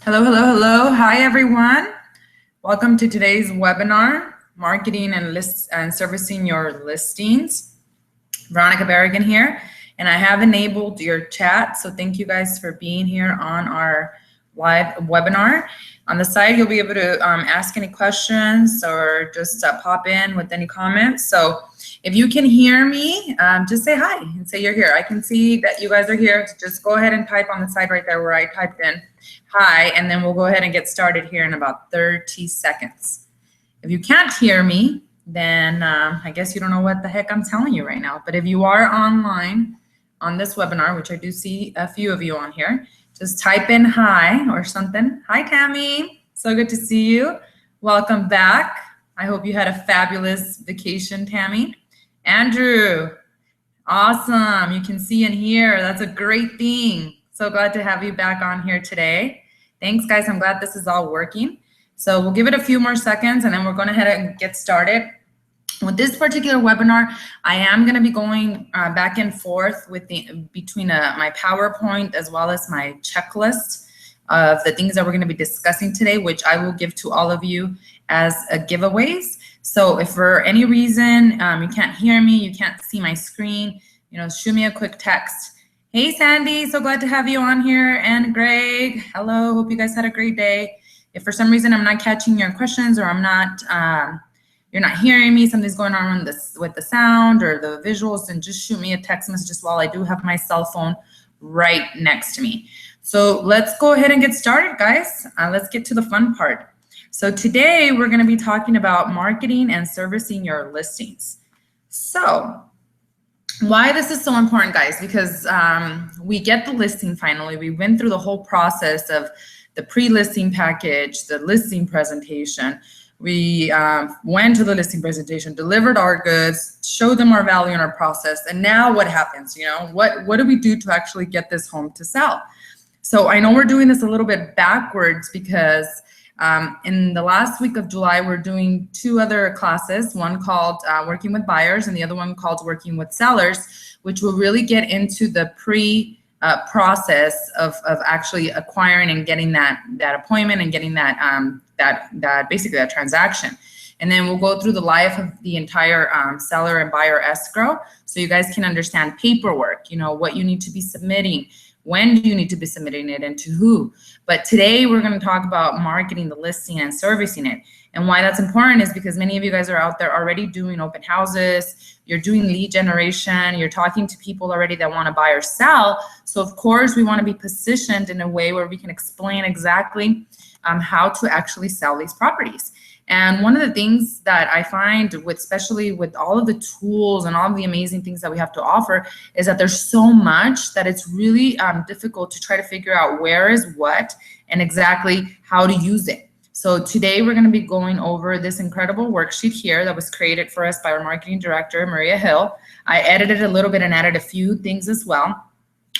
Hello, hello, hello. Hi, everyone. Welcome to today's webinar, Marketing and Servicing Your Listings. Veronica Berrigan here, and I have enabled your chat, so thank you guys for being here on our live webinar. On the side, you'll be able to ask any questions or just pop in with any comments. So if you can hear me, just say hi and say you're here. I can see that you guys are here. Just go ahead and type on the side right there where I typed in hi, and then we'll go ahead and get started here in about 30 seconds. If you can't hear me, then I guess you don't know what the heck I'm telling you right now. But if you are online on this webinar, which I do see a few of you on here, just type in hi or something. Hi, Tammy. So good to see you. Welcome back. I hope you had a fabulous vacation, Tammy. Andrew, awesome. You can see and hear. That's a great thing. So glad to have you back on here today. Thanks, guys. I'm glad this is all working. So we'll give it a few more seconds and then we're going to head and get started. With this particular webinar, I am going to be going back and forth with between my PowerPoint as well as my checklist of the things that we're going to be discussing today, which I will give to all of you as giveaways. So if for any reason you can't hear me, you can't see my screen, shoot me a quick text. Hey, Sandy, so glad to have you on here. And Greg, hello, hope you guys had a great day. If for some reason I'm not catching your questions or I'm not, you're not hearing me, something's going on with the sound or the visuals, then just shoot me a text message as well. I do have my cell phone right next to me. So let's go ahead and get started, guys. Let's get to the fun part. So today we're going to be talking about marketing and servicing your listings. So why this is so important, guys, because we get the listing finally. We went through the whole process of the pre-listing package, the listing presentation. We went to the listing presentation, delivered our goods, showed them our value and our process. And now what happens? What do we do to actually get this home to sell? So I know we're doing this a little bit backwards because in the last week of July, we're doing two other classes, one called Working with Buyers and the other one called Working with Sellers, which will really get into the process of actually acquiring and getting that appointment and getting that basically that transaction. And then we'll go through the life of the entire seller and buyer escrow, so you guys can understand paperwork, what you need to be submitting, when do you need to be submitting it, and to who. But today we're going to talk about marketing the listing and servicing it. And why that's important is because many of you guys are out there already doing open houses, you're doing lead generation, you're talking to people already that want to buy or sell. So of course we want to be positioned in a way where we can explain exactly how to actually sell these properties. And one of the things that I find especially with all of the tools and all of the amazing things that we have to offer is that there's so much that it's really difficult to try to figure out where is what and exactly how to use it. So today we're going to be going over this incredible worksheet here that was created for us by our marketing director, Maria Hill. I edited a little bit and added a few things as well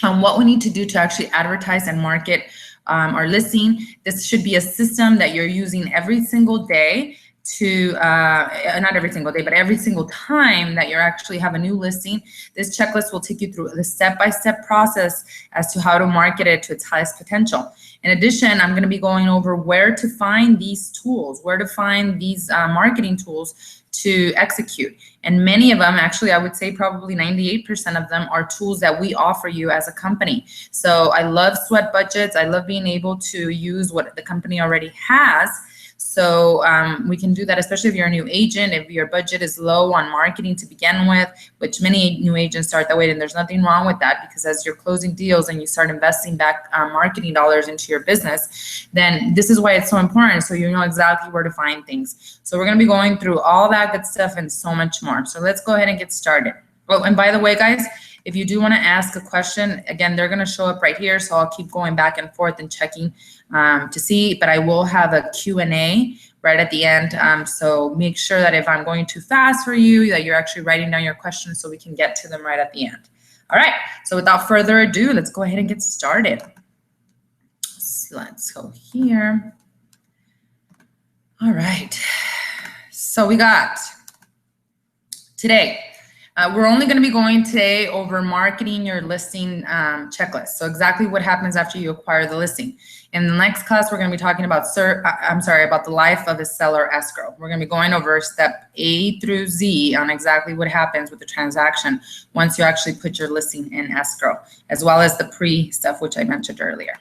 on what we need to do to actually advertise and market our listing. This should be a system that you're using every single day to, not every single day, but every single time that you actually have a new listing. This checklist will take you through the step-by-step process as to how to market it to its highest potential. In addition, I'm going to be going over where to find these tools, where to find these marketing tools to execute. And many of them, actually, I would say probably 98% of them are tools that we offer you as a company. So I love sweat budgets. I love being able to use what the company already has. So we can do that, especially if you're a new agent, if your budget is low on marketing to begin with, which many new agents start that way, and there's nothing wrong with that, because as you're closing deals and you start investing back marketing dollars into your business, then this is why it's so important, so you know exactly where to find things. So we're going to be going through all that good stuff and so much more. So let's go ahead and get started. Oh, and by the way, guys, if you do want to ask a question, again, they're going to show up right here. So I'll keep going back and forth and checking to see, but I will have a Q&A right at the end. So make sure that if I'm going too fast for you, that you're actually writing down your questions so we can get to them right at the end. All right. So without further ado, let's go ahead and get started. So let's go here. All right. So we got today, We're only going to be going today over marketing your listing checklist. So exactly what happens after you acquire the listing. In the next class, we're going to be talking about about the life of a seller escrow. We're going to be going over step A through Z on exactly what happens with the transaction once you actually put your listing in escrow, as well as the pre stuff, which I mentioned earlier.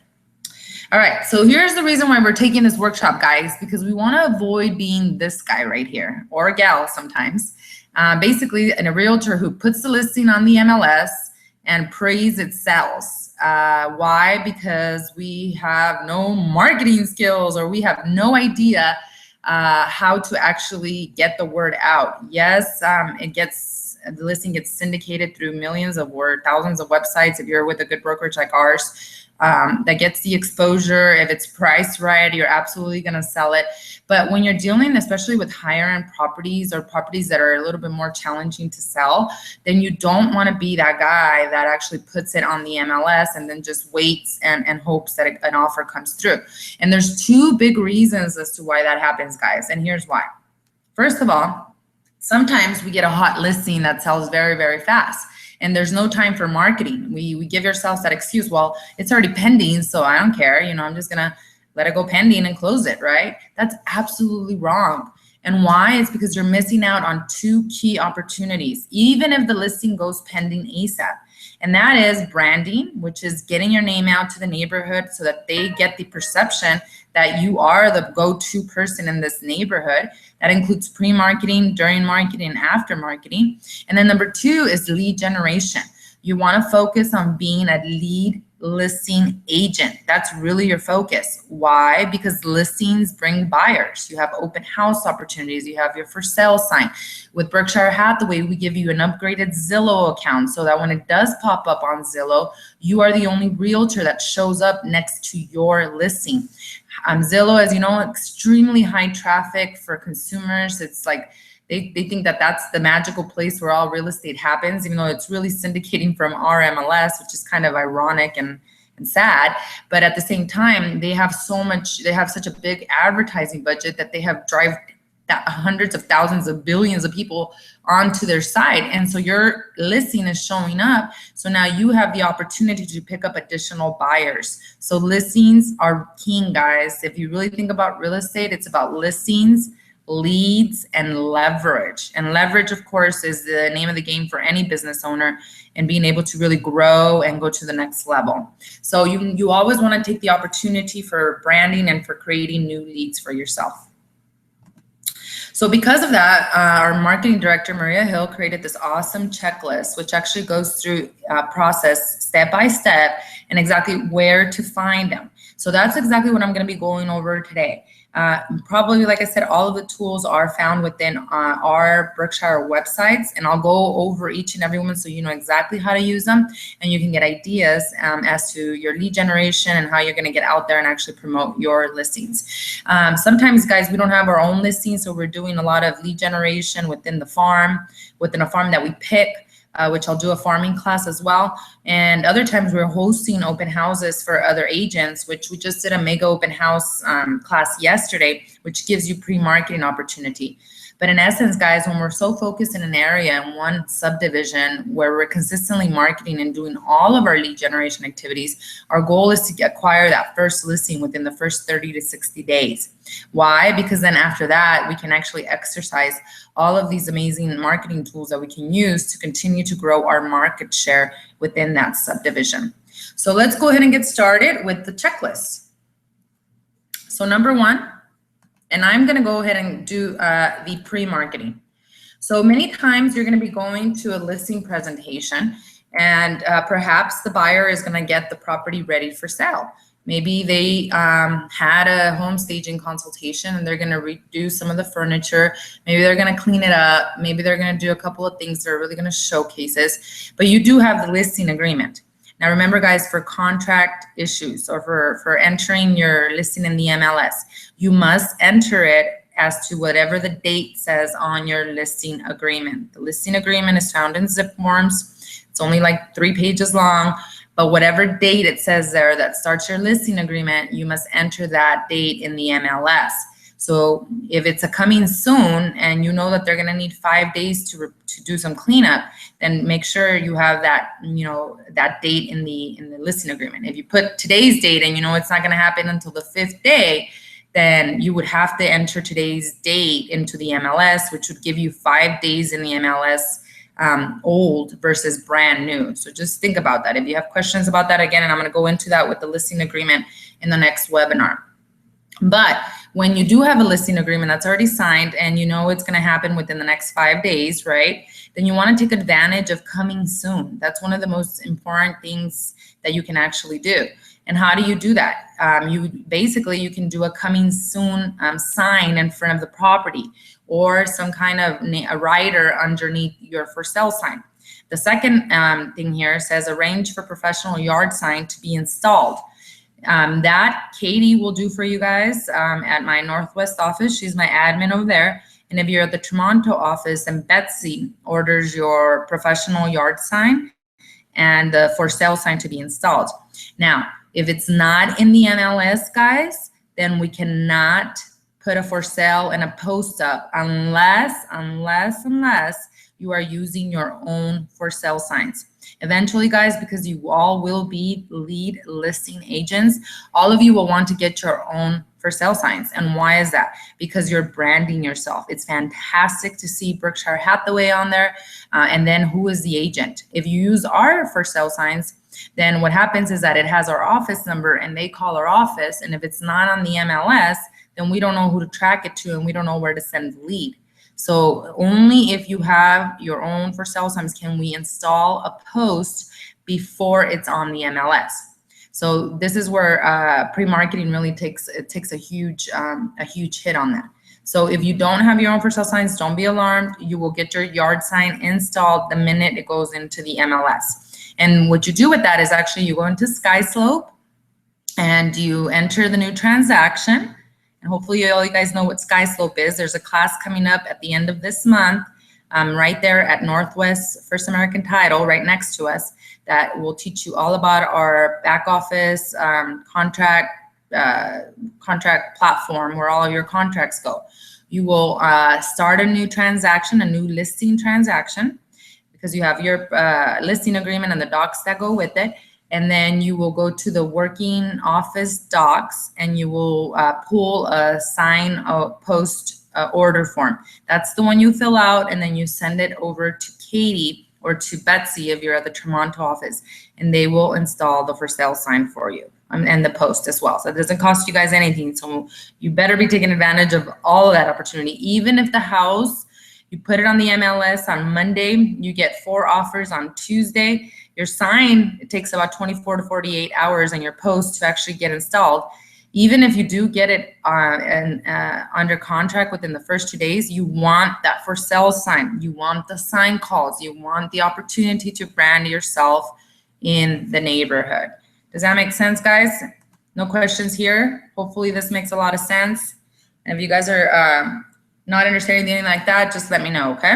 All right, so here's the reason why we're taking this workshop, guys, because we want to avoid being this guy right here, or a gal sometimes. Basically, a realtor who puts the listing on the MLS and prays it sells. Why? Because we have no marketing skills, or we have no idea how to actually get the word out. Yes, the listing gets syndicated through millions of thousands of websites if you're with a good brokerage like ours. That gets the exposure. If it's priced right, you're absolutely going to sell it. But when you're dealing, especially with higher end properties or properties that are a little bit more challenging to sell, then you don't want to be that guy that actually puts it on the MLS and then just waits and hopes that an offer comes through. And there's two big reasons as to why that happens, guys. And here's why. First of all, sometimes we get a hot listing that sells very, very fast. And there's no time for marketing. We give ourselves that excuse, well, it's already pending, so I don't care. I'm just gonna let it go pending and close it, right? That's absolutely wrong. And why? It's because you're missing out on two key opportunities, even if the listing goes pending ASAP. And that is branding, which is getting your name out to the neighborhood so that they get the perception that you are the go-to person in this neighborhood. That includes pre-marketing, during marketing, and after marketing. And then number two is lead generation. You want to focus on being a lead listing agent. That's really your focus. Why? Because listings bring buyers. You have open house opportunities. You have your for sale sign. With Berkshire Hathaway, we give you an upgraded Zillow account so that when it does pop up on Zillow, you are the only realtor that shows up next to your listing. Zillow, as you know, extremely high traffic for consumers. It's like they think that that's the magical place where all real estate happens, even though it's really syndicating from our MLS, which is kind of ironic and sad. But at the same time, they have such a big advertising budget that they have drive hundreds of thousands of billions of people onto their site. And so your listing is showing up. So now you have the opportunity to pick up additional buyers. So listings are king, guys. If you really think about real estate, it's about listings, leads, and leverage. And leverage, of course, is the name of the game for any business owner and being able to really grow and go to the next level. So you always want to take the opportunity for branding and for creating new leads for yourself. So because of that, our marketing director, Maria Hill, created this awesome checklist, which actually goes through process step by step and exactly where to find them. So that's exactly what I'm going to be going over today. Probably, like I said, all of the tools are found within our Berkshire websites, and I'll go over each and every one so you know exactly how to use them, and you can get ideas as to your lead generation and how you're going to get out there and actually promote your listings. Sometimes, guys, we don't have our own listings, so we're doing a lot of lead generation within a farm that we pick. Which I'll do a farming class as well. And other times we're hosting open houses for other agents, which we just did a mega open house class yesterday, which gives you pre-marketing opportunity. But in essence, guys, when we're so focused in an area, in one subdivision where we're consistently marketing and doing all of our lead generation activities, our goal is to acquire that first listing within the first 30 to 60 days. Why? Because then after that, we can actually exercise all of these amazing marketing tools that we can use to continue to grow our market share within that subdivision. So let's go ahead and get started with the checklist. So number one, and I'm going to go ahead and do the pre-marketing. So many times you're going to be going to a listing presentation, and perhaps the buyer is going to get the property ready for sale. Maybe they had a home staging consultation and they're going to redo some of the furniture. Maybe they're going to clean it up. Maybe they're going to do a couple of things that are really going to showcases. But you do have the listing agreement. Now remember, guys, for contract issues or for entering your listing in the MLS, you must enter it as to whatever the date says on your listing agreement. The listing agreement is found in zip forms. It's only like 3 pages long, but whatever date it says there that starts your listing agreement, you must enter that date in the MLS. So if it's a coming soon and you know that they're gonna need 5 days to do some cleanup, then make sure you have that, that date in the listing agreement. If you put today's date and you know it's not gonna happen until the 5th day, then you would have to enter today's date into the MLS, which would give you 5 days in the MLS old versus brand new. So just think about that. If you have questions about that, again, and I'm going to go into that with the listing agreement in the next webinar. But when you do have a listing agreement that's already signed and you know it's going to happen within the next 5 days, right? Then you want to take advantage of coming soon. That's one of the most important things that you can actually do. And how do you do that? You can do a coming soon sign in front of the property, or some kind of a rider underneath your for sale sign. The second thing here says arrange for professional yard sign to be installed. That Katie will do for you guys at my Northwest office. She's my admin over there. And if you're at the Toronto office, then Betsy orders your professional yard sign and the for sale sign to be installed. Now, if it's not in the MLS, guys, then we cannot put a for sale and a post up unless you are using your own for sale signs. Eventually, guys, because you all will be lead listing agents, all of you will want to get your own for sale signs. And why is that? Because you're branding yourself. It's fantastic to see Berkshire Hathaway on there. And then who is the agent? If you use our for sale signs, then what happens is that it has our office number and they call our office. And if it's not on the MLS, then we don't know who to track it to and we don't know where to send the lead. So only if you have your own for sale signs can we install a post before it's on the MLS. So this is where pre-marketing really takes a huge hit on that. So if you don't have your own for sale signs, don't be alarmed. You will get your yard sign installed the minute it goes into the MLS. And what you do with that is actually you go into SkySlope and you enter the new transaction. And hopefully all you guys know what SkySlope is. There's a class coming up at the end of this month, right there at Northwest First American Title, right next to us, that will teach you all about our back office contract platform where all of your contracts go. You will start a new transaction, a new listing transaction, because you have your listing agreement and the docs that go with it. And then you will go to the working office docs and you will pull a sign post order form. That's the one you fill out and then you send it over to Katie or to Betsy if you're at the Toronto office, and they will install the for sale sign for you and the post as well. So it doesn't cost you guys anything. So you better be taking advantage of all of that opportunity. Even if the house, you put it on the MLS on Monday, you get 4 offers on Tuesday. Your sign, it takes about 24 to 48 hours and your post to actually get installed. Even if you do get it under contract within the first 2 days, you want that for sale sign. You want the sign calls. You want the opportunity to brand yourself in the neighborhood. Does that make sense, guys? No questions here. Hopefully this makes a lot of sense. And if you guys are not understanding anything like that, just let me know, okay?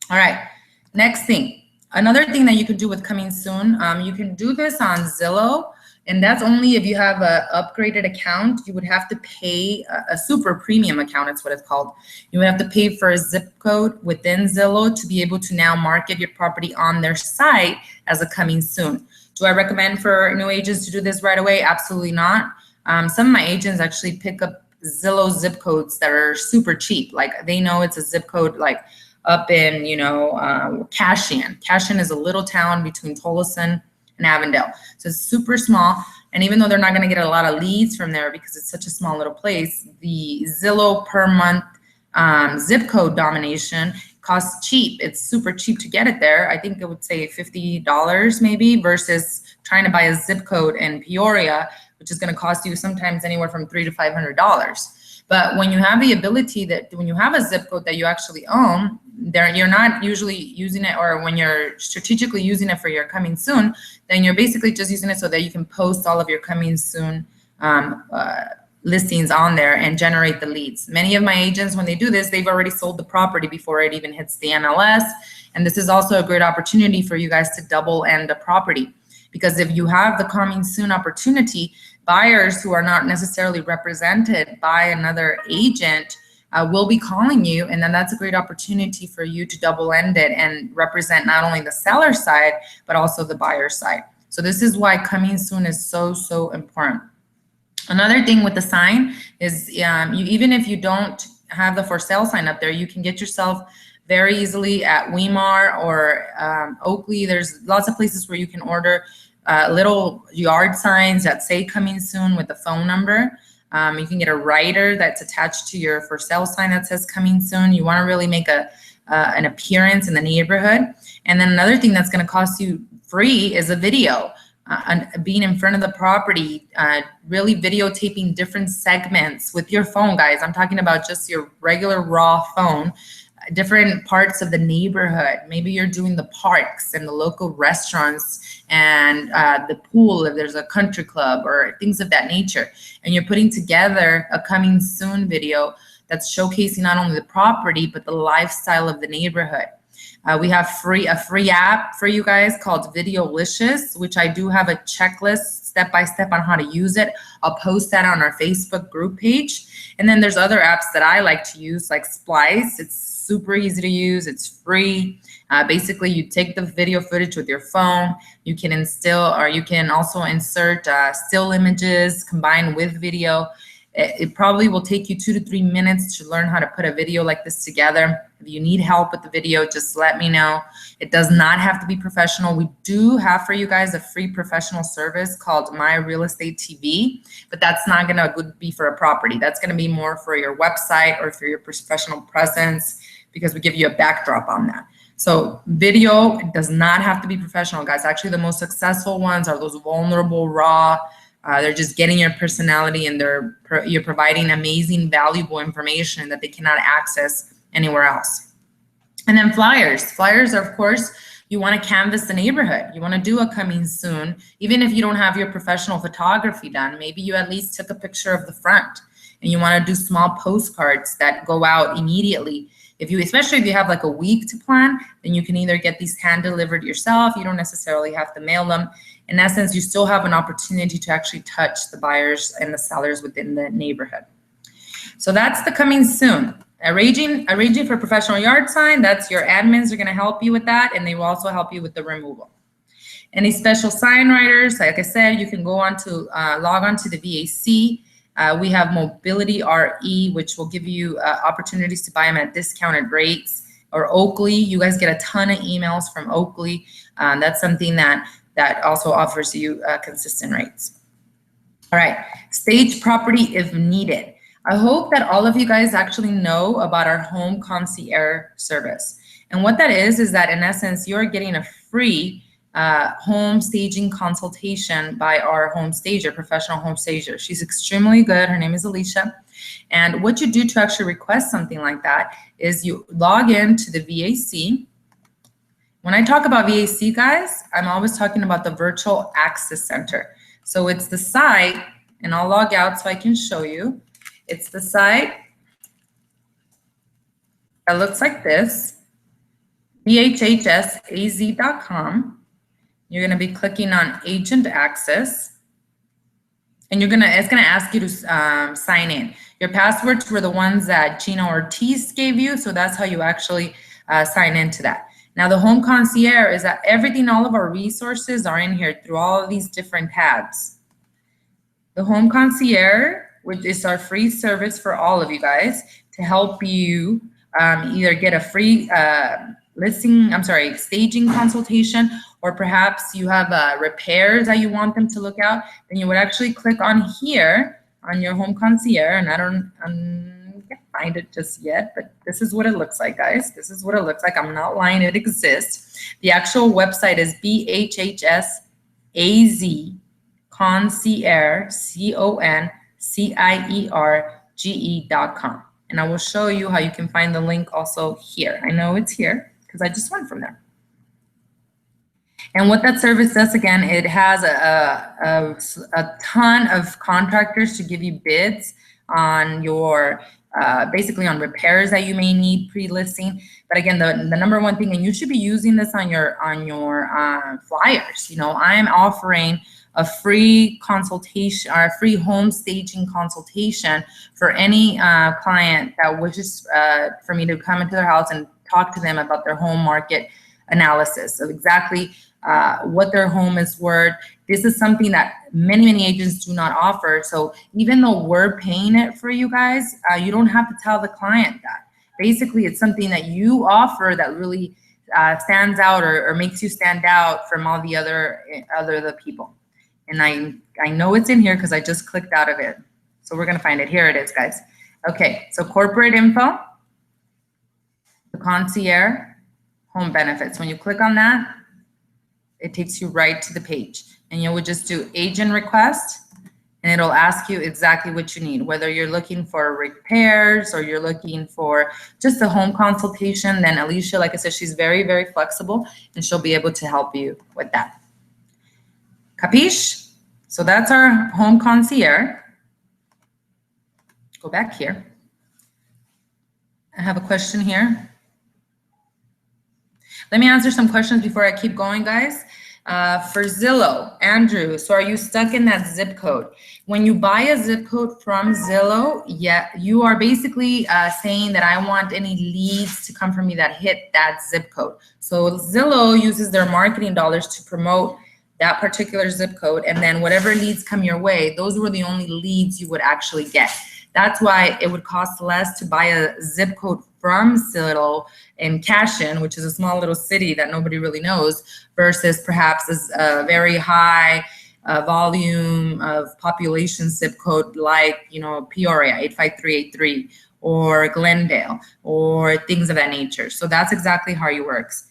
All right, next thing. Another thing that you can do with coming soon, you can do this on Zillow, and that's only if you have an upgraded account. You would have to pay a super premium account, it's what it's called. You would have to pay for a zip code within Zillow to be able to now market your property on their site as a coming soon. Do I recommend for new agents to do this right away? Absolutely not. Some of my agents actually pick up Zillow zip codes that are super cheap. Like they know it's a zip code like up in, Cashion. Cashion is a little town between Tolleson and Avondale. So it's super small. And even though they're not going to get a lot of leads from there because it's such a small little place, the Zillow per month zip code domination costs cheap. It's super cheap to get it there. I think it would say $50 maybe versus trying to buy a zip code in Peoria, which is going to cost you sometimes anywhere from $300 to $500. But when you have the ability that when you have a zip code that you actually own, you're not usually using it, or when you're strategically using it for your coming soon, then you're basically just using it so that you can post all of your coming soon listings on there and generate the leads. Many of my agents, when they do this, they've already sold the property before it even hits the MLS. And this is also a great opportunity for you guys to double end a property. Because if you have the coming soon opportunity, buyers who are not necessarily represented by another agent will be calling you, and then that's a great opportunity for you to double end it and represent not only the seller side, but also the buyer side. So this is why coming soon is so, so important. Another thing with the sign is even if you don't have the for sale sign up there, you can get yourself very easily at Weimar or Oakley. There's lots of places where you can order little yard signs that say coming soon with the phone number. You can get a writer that's attached to your for sale sign that says coming soon. You want to really make an appearance in the neighborhood. And then another thing that's going to cost you free is a video. Being in front of the property, really videotaping different segments with your phone, guys. I'm talking about just your regular raw phone, different parts of the neighborhood. Maybe you're doing the parks and the local restaurants and the pool if there's a country club or things of that nature. And you're putting together a coming soon video that's showcasing not only the property, but the lifestyle of the neighborhood. We have a free app for you guys called Videolicious, which I do have a checklist step-by-step on how to use it. I'll post that on our Facebook group page. And then there's other apps that I like to use, like Splice. It's super easy to use. It's free. Basically, you take the video footage with your phone. You can you can also insert still images combined with video. It probably will take you 2 to 3 minutes to learn how to put a video like this together. If you need help with the video, just let me know. It does not have to be professional. We do have for you guys a free professional service called My Real Estate TV, but that's not gonna be for a property. That's gonna be more for your website or for your professional presence, because we give you a backdrop on that. So video does not have to be professional, guys. Actually, the most successful ones are those vulnerable, raw. They're just getting your personality, and you're providing amazing, valuable information that they cannot access anywhere else. And then flyers. Flyers are, of course, you want to canvas the neighborhood. You want to do a coming soon, even if you don't have your professional photography done. Maybe you at least took a picture of the front, and you want to do small postcards that go out immediately. Especially if you have like a week to plan, then you can either get these hand delivered yourself. You don't necessarily have to mail them. In essence, you still have an opportunity to actually touch the buyers and the sellers within the neighborhood. So that's the coming soon. Arranging for professional yard sign, that's your admins are going to help you with that, and they will also help you with the removal. Any special sign writers, like I said, you can go on to log on to the VAC. We have Mobility RE, which will give you opportunities to buy them at discounted rates. Or Oakley, you guys get a ton of emails from Oakley. That's something that also offers you consistent rates. All right, stage property if needed. I hope that all of you guys actually know about our home concierge service. And what that is that in essence, you're getting a free home staging consultation by our home stager, professional home stager. She's extremely good. Her name is Alicia. And what you do to actually request something like that is you log into the VAC. When I talk about VAC, guys, I'm always talking about the Virtual Access Center. So it's the site, and I'll log out so I can show you. It's the site that looks like this, vhhsaz.com. You're going to be clicking on Agent Access, and it's going to ask you to sign in. Your passwords were the ones that Gina Ortiz gave you, so that's how you actually sign into that. Now, the home concierge is that all of our resources are in here through all of these different tabs. The home concierge, which is our free service for all of you guys to help you either get a free staging consultation, or perhaps you have repairs that you want them to look out, then you would actually click on here on your home concierge, and I can't find it just yet, but this is what it looks like, guys. This is what it looks like. I'm not lying, it exists. The actual website is BHHSAZ concierge, concierge.com. And I will show you how you can find the link also here. I know it's here because I just went from there. And what that service does, again, it has a ton of contractors to give you bids on your basically on repairs that you may need pre-listing. But again, the number one thing, and you should be using this on your flyers. You know, I am offering a free consultation or a free home staging consultation for any client that wishes for me to come into their house and talk to them about their home market analysis of exactly what their home is worth. This is something that many agents do not offer. So even though we're paying it for you guys, you don't have to tell the client that. Basically, it's something that you offer that really stands out or makes you stand out from all the other people. And I know it's in here because I just clicked out of it. So we're gonna find it. Here it is, guys. Okay, so corporate info, the concierge, home benefits. When you click on that, it takes you right to the page. And you would just do agent request, and it'll ask you exactly what you need, whether you're looking for repairs or you're looking for just a home consultation. Then Alicia, like I said, she's very flexible, and she'll be able to help you with that. Capiche? So that's our home concierge. Go back here. I have a question here. Let me answer some questions before I keep going, guys. For Zillow, Andrew, so are you stuck in that zip code? When you buy a zip code from Zillow, yeah, you are basically saying that I want any leads to come from me that hit that zip code. So Zillow uses their marketing dollars to promote that particular zip code, and then whatever leads come your way, those were the only leads you would actually get. That's why it would cost less to buy a zip code from Zillow in Cashin, which is a small little city that nobody really knows, versus perhaps a very high volume of population zip code like, you know, Peoria, 85383, or Glendale, or things of that nature. So that's exactly how it works.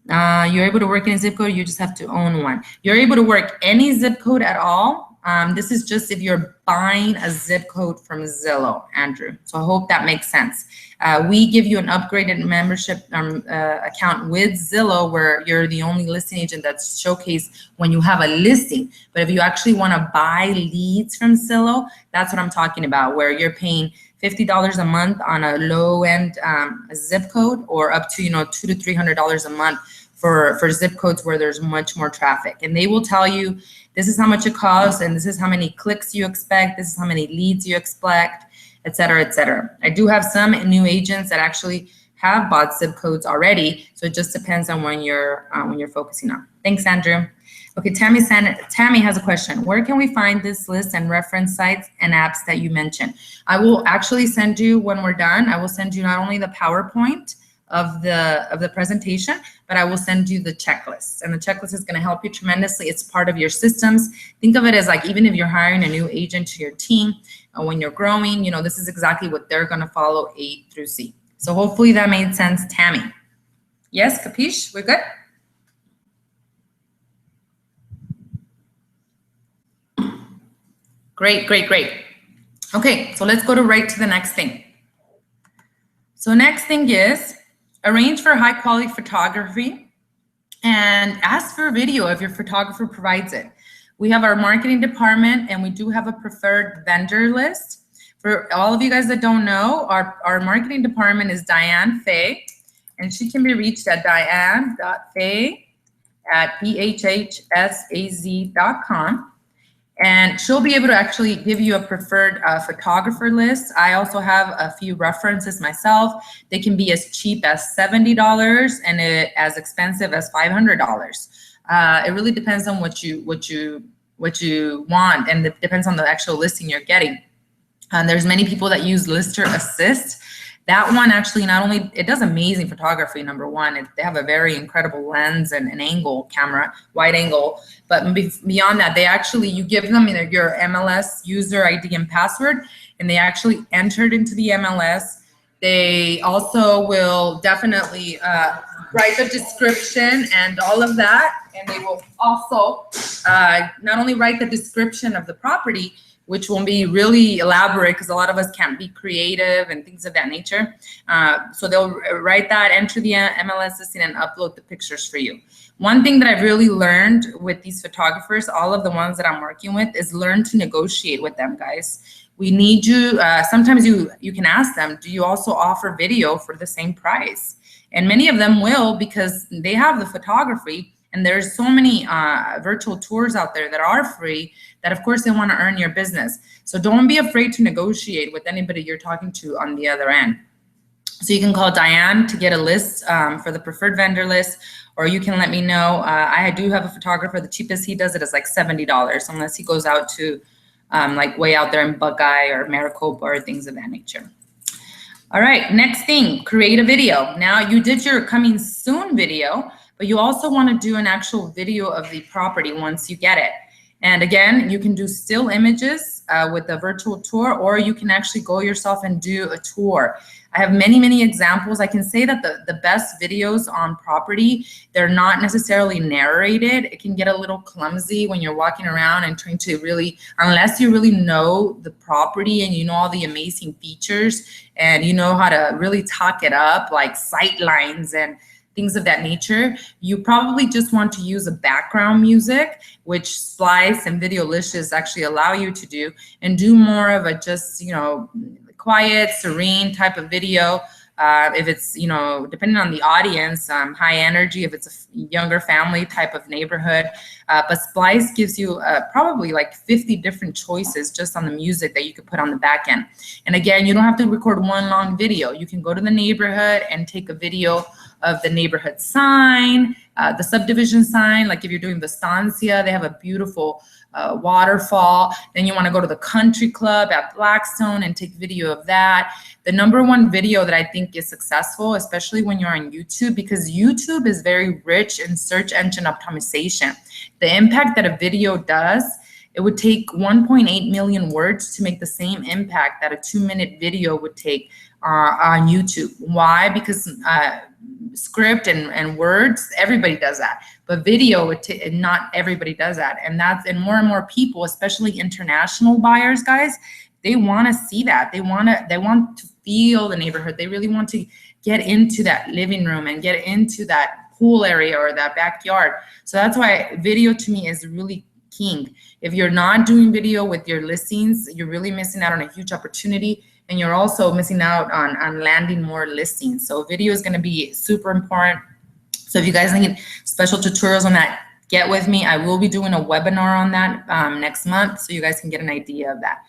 You're able to work in a zip code, you just have to own one. You're able to work any zip code at all. This is just if you're buying a zip code from Zillow, Andrew. So I hope that makes sense. We give you an upgraded membership account with Zillow where you're the only listing agent that's showcased when you have a listing. But if you actually want to buy leads from Zillow, that's what I'm talking about, where you're paying $50 a month on a low-end zip code, or up to, you know, $200 to $300 a month for zip codes where there's much more traffic. And they will tell you, this is how much it costs, and this is how many clicks you expect, this is how many leads you expect, et cetera, et cetera. I do have some new agents that actually have bought zip codes already, so it just depends on when you're focusing on. Thanks, Andrew. Okay, Tammy has a question. Where can we find this list and reference sites and apps that you mentioned? I will actually send you, when we're done, I will send you not only the PowerPoint of the presentation, but I will send you the checklist. And the checklist is going to help you tremendously. It's part of your systems. Think of it as like, even if you're hiring a new agent to your team, when you're growing, you know, this is exactly what they're going to follow A through Z. So hopefully that made sense, Tammy. Yes, capiche? We're good? Great. Okay, so let's go right to the next thing. So next thing is arrange for high quality photography and ask for video if your photographer provides it. We have our marketing department, and we do have a preferred vendor list. For all of you guys that don't know, our marketing department is Diane Fay, and she can be reached at diane.fay@bhhsaz.com. And she'll be able to actually give you a preferred photographer list. I also have a few references myself. They can be as cheap as $70 and as expensive as $500. It really depends on what you want, and it depends on the actual listing you're getting. There's many people that use Lister Assist. That one actually not only, it does amazing photography, number one, they have a very incredible lens and an angle camera, wide angle, but beyond that, they actually, you give them your MLS user ID and password, and they actually enter it into the MLS. They also will definitely write the description and all of that, and they will also not only write the description of the property, which will be really elaborate because a lot of us can't be creative and things of that nature. So they'll write that, enter the MLS listing, and upload the pictures for you. One thing that I've really learned with these photographers, all of the ones that I'm working with, is learn to negotiate with them, guys. We need you, sometimes you can ask them, do you also offer video for the same price? And many of them will, because they have the photography, and there's so many virtual tours out there that are free that of course they want to earn your business. So don't be afraid to negotiate with anybody you're talking to on the other end. So you can call Diane to get a list for the preferred vendor list, or you can let me know. I do have a photographer. The cheapest he does it is like $70, unless he goes out to like way out there in Buckeye or Maricopa or things of that nature. All right, next thing, create a video. Now you did your coming soon video, but you also want to do an actual video of the property once you get it. And again, you can do still images with a virtual tour, or you can actually go yourself and do a tour. I have many, many examples. I can say that the best videos on property, they're not necessarily narrated. It can get a little clumsy when you're walking around and trying to really, unless you really know the property and you know all the amazing features and you know how to really talk it up, like sight lines and things of that nature, you probably just want to use a background music, which Splice and Videolicious actually allow you to do, and do more of a just, you know, quiet, serene type of video. If it's, you know, depending on the audience, high energy, if it's a younger family type of neighborhood. But Splice gives you probably like 50 different choices just on the music that you could put on the back end. And again, you don't have to record one long video. You can go to the neighborhood and take a video of the neighborhood sign, the subdivision sign. Like if you're doing Estancia, they have a beautiful waterfall. Then you want to go to the country club at Blackstone and take video of that. The #1 video that I think is successful, especially when you're on YouTube, because YouTube is very rich in search engine optimization. The impact that a video does, it would take 1.8 million words to make the same impact that a 2-minute video would take on YouTube. Why? Because script and words, everybody does that, but video, not everybody does that. And more people, especially international buyers, guys, they want to see that. They want to feel the neighborhood. They really want to get into that living room and get into that pool area or that backyard. So that's why video to me is really king. If you're not doing video with your listings, you're really missing out on a huge opportunity. And you're also missing out on landing more listings. So video is going to be super important. So if you guys need special tutorials on that, get with me. I will be doing a webinar on that next month, so you guys can get an idea of that.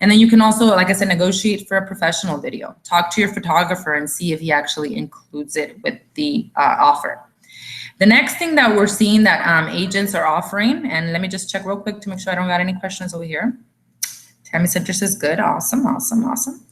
And then you can also, like I said, negotiate for a professional video. Talk to your photographer and see if he actually includes it with the offer. The next thing that we're seeing that agents are offering, and let me just check real quick to make sure I don't got any questions over here. Tammy Citrus is good. Awesome, awesome, awesome.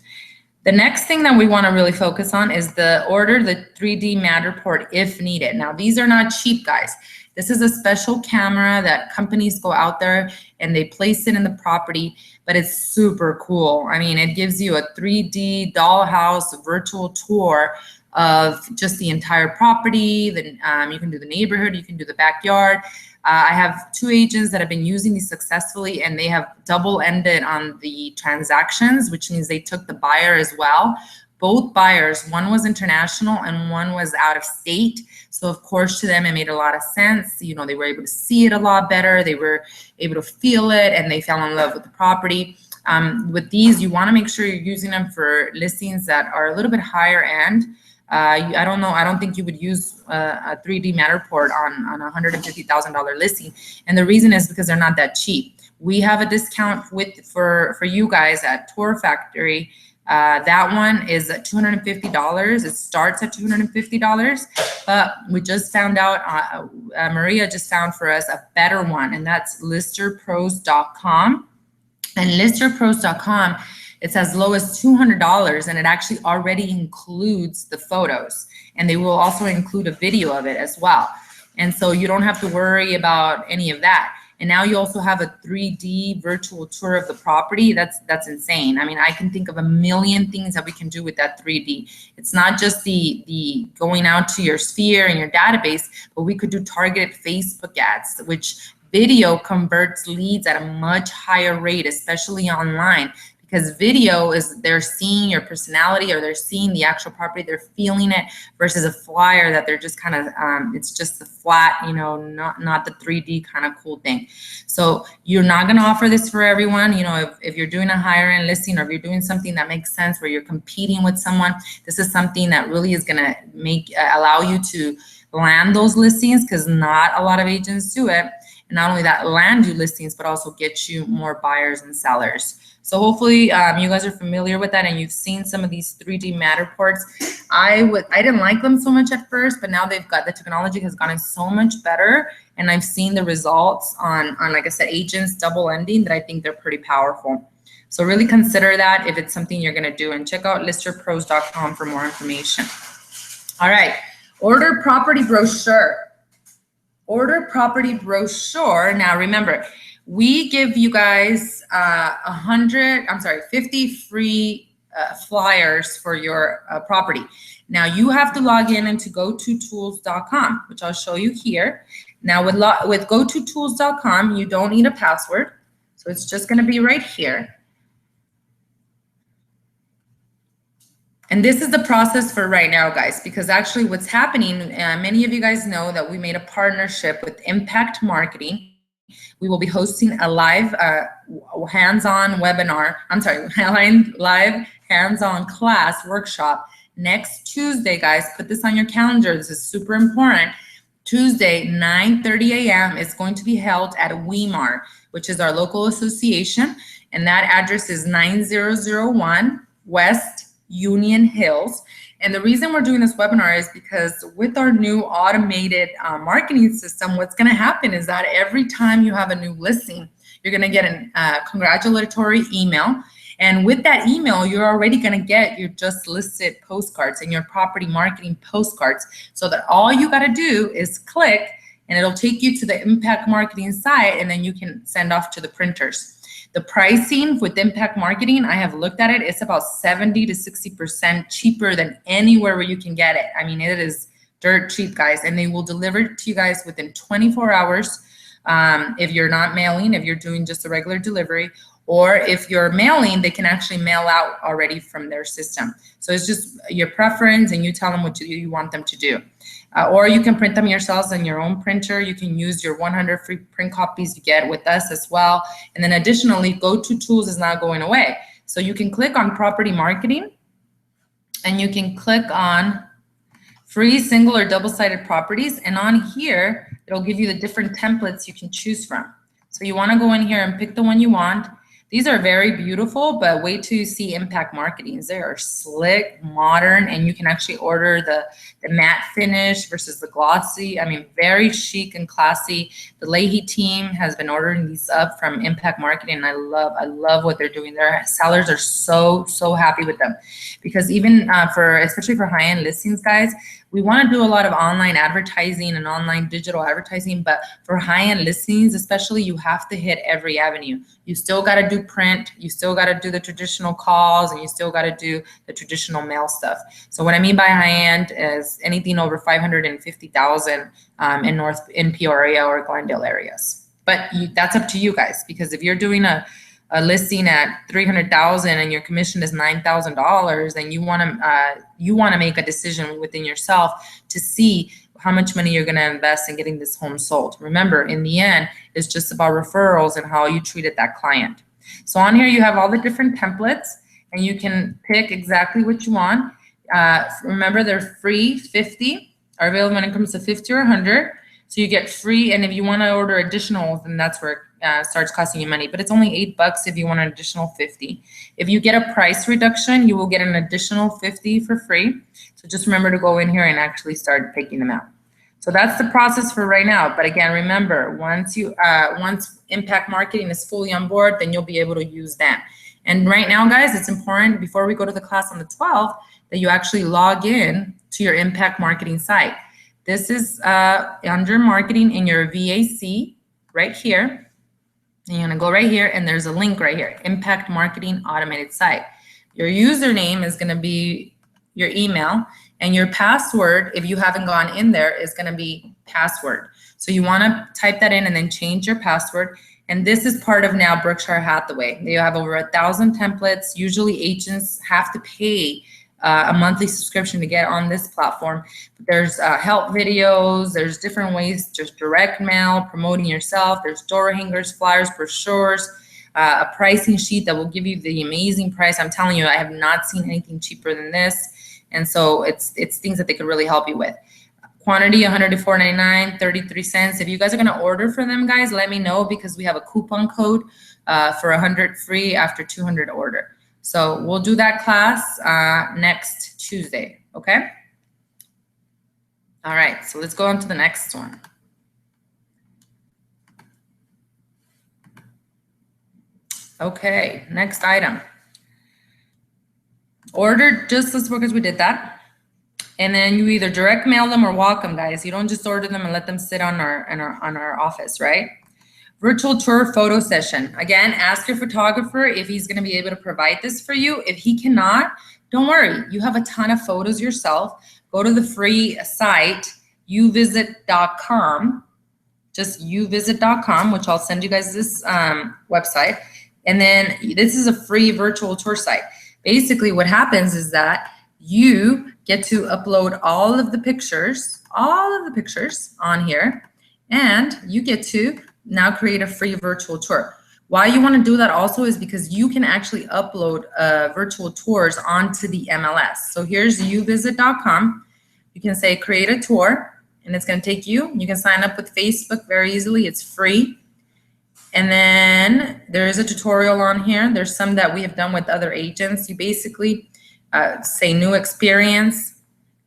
The next thing that we want to really focus on is the 3D Matterport if needed. Now, these are not cheap, guys. This is a special camera that companies go out there and they place it in the property, but it's super cool. I mean, it gives you a 3D dollhouse virtual tour of just the entire property. Then you can do the neighborhood, you can do the backyard. I have 2 agents that have been using these successfully, and they have double-ended on the transactions, which means they took the buyer as well. Both buyers, one was international and one was out of state. So of course to them, it made a lot of sense. You know, they were able to see it a lot better. They were able to feel it, and they fell in love with the property. With these, you want to make sure you're using them for listings that are a little bit higher end. I don't think you would use a 3D Matterport on a $150,000 listing. And the reason is because they're not that cheap. We have a discount for you guys at Tour Factory. That one is at $250. It starts at $250, but we just found out, Maria just found for us a better one, and that's listerpros.com. And listerpros.com, it's as low as $200, and it actually already includes the photos, and they will also include a video of it as well. And so you don't have to worry about any of that. And now you also have a 3D virtual tour of the property. That's insane. I mean, I can think of a million things that we can do with that 3D. It's not just the going out to your sphere and your database, but we could do targeted Facebook ads, which video converts leads at a much higher rate, especially online, because video is they're seeing your personality, or they're seeing the actual property, they're feeling it, versus a flyer that they're just kind of it's just the flat, you know, not the 3D kind of cool thing. So you're not going to offer this for everyone. You know, if you're doing a higher end listing, or if you're doing something that makes sense where you're competing with someone, this is something that really is going to make allow you to land those listings, because not a lot of agents do it. And not only that, land you listings, but also get you more buyers and sellers. So hopefully you guys are familiar with that, and you've seen some of these 3D Matterports. I didn't like them so much at first, but now the technology has gotten so much better, and I've seen the results on like I said, agents double ending, that I think they're pretty powerful. So really consider that if it's something you're gonna do, and check out listerpros.com for more information. All right, order property brochure. Order property brochure. Now remember, we give you guys 50 free flyers for your property. Now you have to log in into gototools.com, which I'll show you here. Now with gototools.com, you don't need a password. So it's just gonna be right here. And this is the process for right now, guys, because actually what's happening, many of you guys know that we made a partnership with Impact Marketing. We will be hosting a live hands-on webinar, live hands-on class workshop next Tuesday, guys. Put this on your calendar. This is super important. Tuesday, 9:30 a.m. is going to be held at Weimar, which is our local association. And that address is 9001 West Union Hills. And the reason we're doing this webinar is because with our new automated marketing system, what's going to happen is that every time you have a new listing, you're going to get a congratulatory email. And with that email, you're already going to get your just listed postcards and your property marketing postcards, so that all you got to do is click, and it'll take you to the Impact Marketing site, and then you can send off to the printers. The pricing with Impact Marketing, I have looked at it, it's about 70 to 60% cheaper than anywhere where you can get it. I mean, it is dirt cheap, guys, and they will deliver it to you guys within 24 hours. If you're not mailing, if you're doing just a regular delivery, or if you're mailing, they can actually mail out already from their system. So it's just your preference, and you tell them what you want them to do. Or you can print them yourselves on your own printer. You can use your 100 free print copies you get with us as well. And then additionally, GoToTools is not going away. So you can click on property marketing, and you can click on free single or double-sided properties. And on here, it'll give you the different templates you can choose from. So you want to go in here and pick the one you want. These are very beautiful, but wait till you see Impact Marketing. They are slick, modern, and you can actually order the matte finish versus the glossy. I mean, very chic and classy. The Leahy team has been ordering these up from Impact Marketing, and I love what they're doing. Their sellers are so happy with them, because even especially for high-end listings, guys, we want to do a lot of online advertising and online digital advertising, but for high-end listings especially, you have to hit every avenue. You still got to do print, you still got to do the traditional calls, and you still got to do the traditional mail stuff. So what I mean by high-end is anything over 550,000 in Peoria or Glendale areas. But that's up to you guys, because if you're doing a listing at 300,000 and your commission is $9,000, then you want to make a decision within yourself to see how much money you're going to invest in getting this home sold. Remember, in the end, it's just about referrals and how you treated that client. So on here, you have all the different templates, and you can pick exactly what you want. Remember, they're free. 50 are available when it comes to 50 or 100. So you get free, and if you want to order additional, then that's where it starts costing you money. But it's only $8 if you want an additional 50. If you get a price reduction, you will get an additional 50 for free. So just remember to go in here and actually start picking them out. So that's the process for right now. But again, remember, once Impact Marketing is fully on board, then you'll be able to use them. And right now, guys, it's important before we go to the class on the 12th that you actually log in to your Impact Marketing site. This is under marketing in your VAC right here. And you're gonna go right here, and there's a link right here, Impact Marketing Automated Site. Your username is gonna be your email, and your password, if you haven't gone in there, is gonna be password. So you wanna type that in and then change your password. And this is part of now Berkshire Hathaway. They have over 1,000 templates. Usually agents have to pay a monthly subscription to get on this platform. There's help videos, there's different ways, just direct mail, promoting yourself, there's door hangers, flyers, brochures, a pricing sheet that will give you the amazing price. I'm telling you, I have not seen anything cheaper than this. And so it's things that they could really help you with. Quantity 100 to 4.99, 33 cents. If you guys are gonna order for them, guys, let me know, because we have a coupon code for 100 free after 200 order. So we'll do that class next Tuesday, okay? All right, so let's go on to the next one. Okay, next item. Order just as work as we did that. And then you either direct mail them or walk them, guys. You don't just order them and let them sit on our office, right? Virtual tour photo session. Again, ask your photographer if he's gonna be able to provide this for you. If he cannot, don't worry. You have a ton of photos yourself. Go to the free site, youvisit.com, just youvisit.com, which I'll send you guys this website. And then this is a free virtual tour site. Basically what happens is that you get to upload all of the pictures on here, and you get to now create a free virtual tour. Why you want to do that also is because you can actually upload virtual tours onto the MLS. So here's youvisit.com. You can say create a tour, and it's going to take you. You can sign up with Facebook very easily. It's free. And then there is a tutorial on here. There's some that we have done with other agents. You basically say new experience,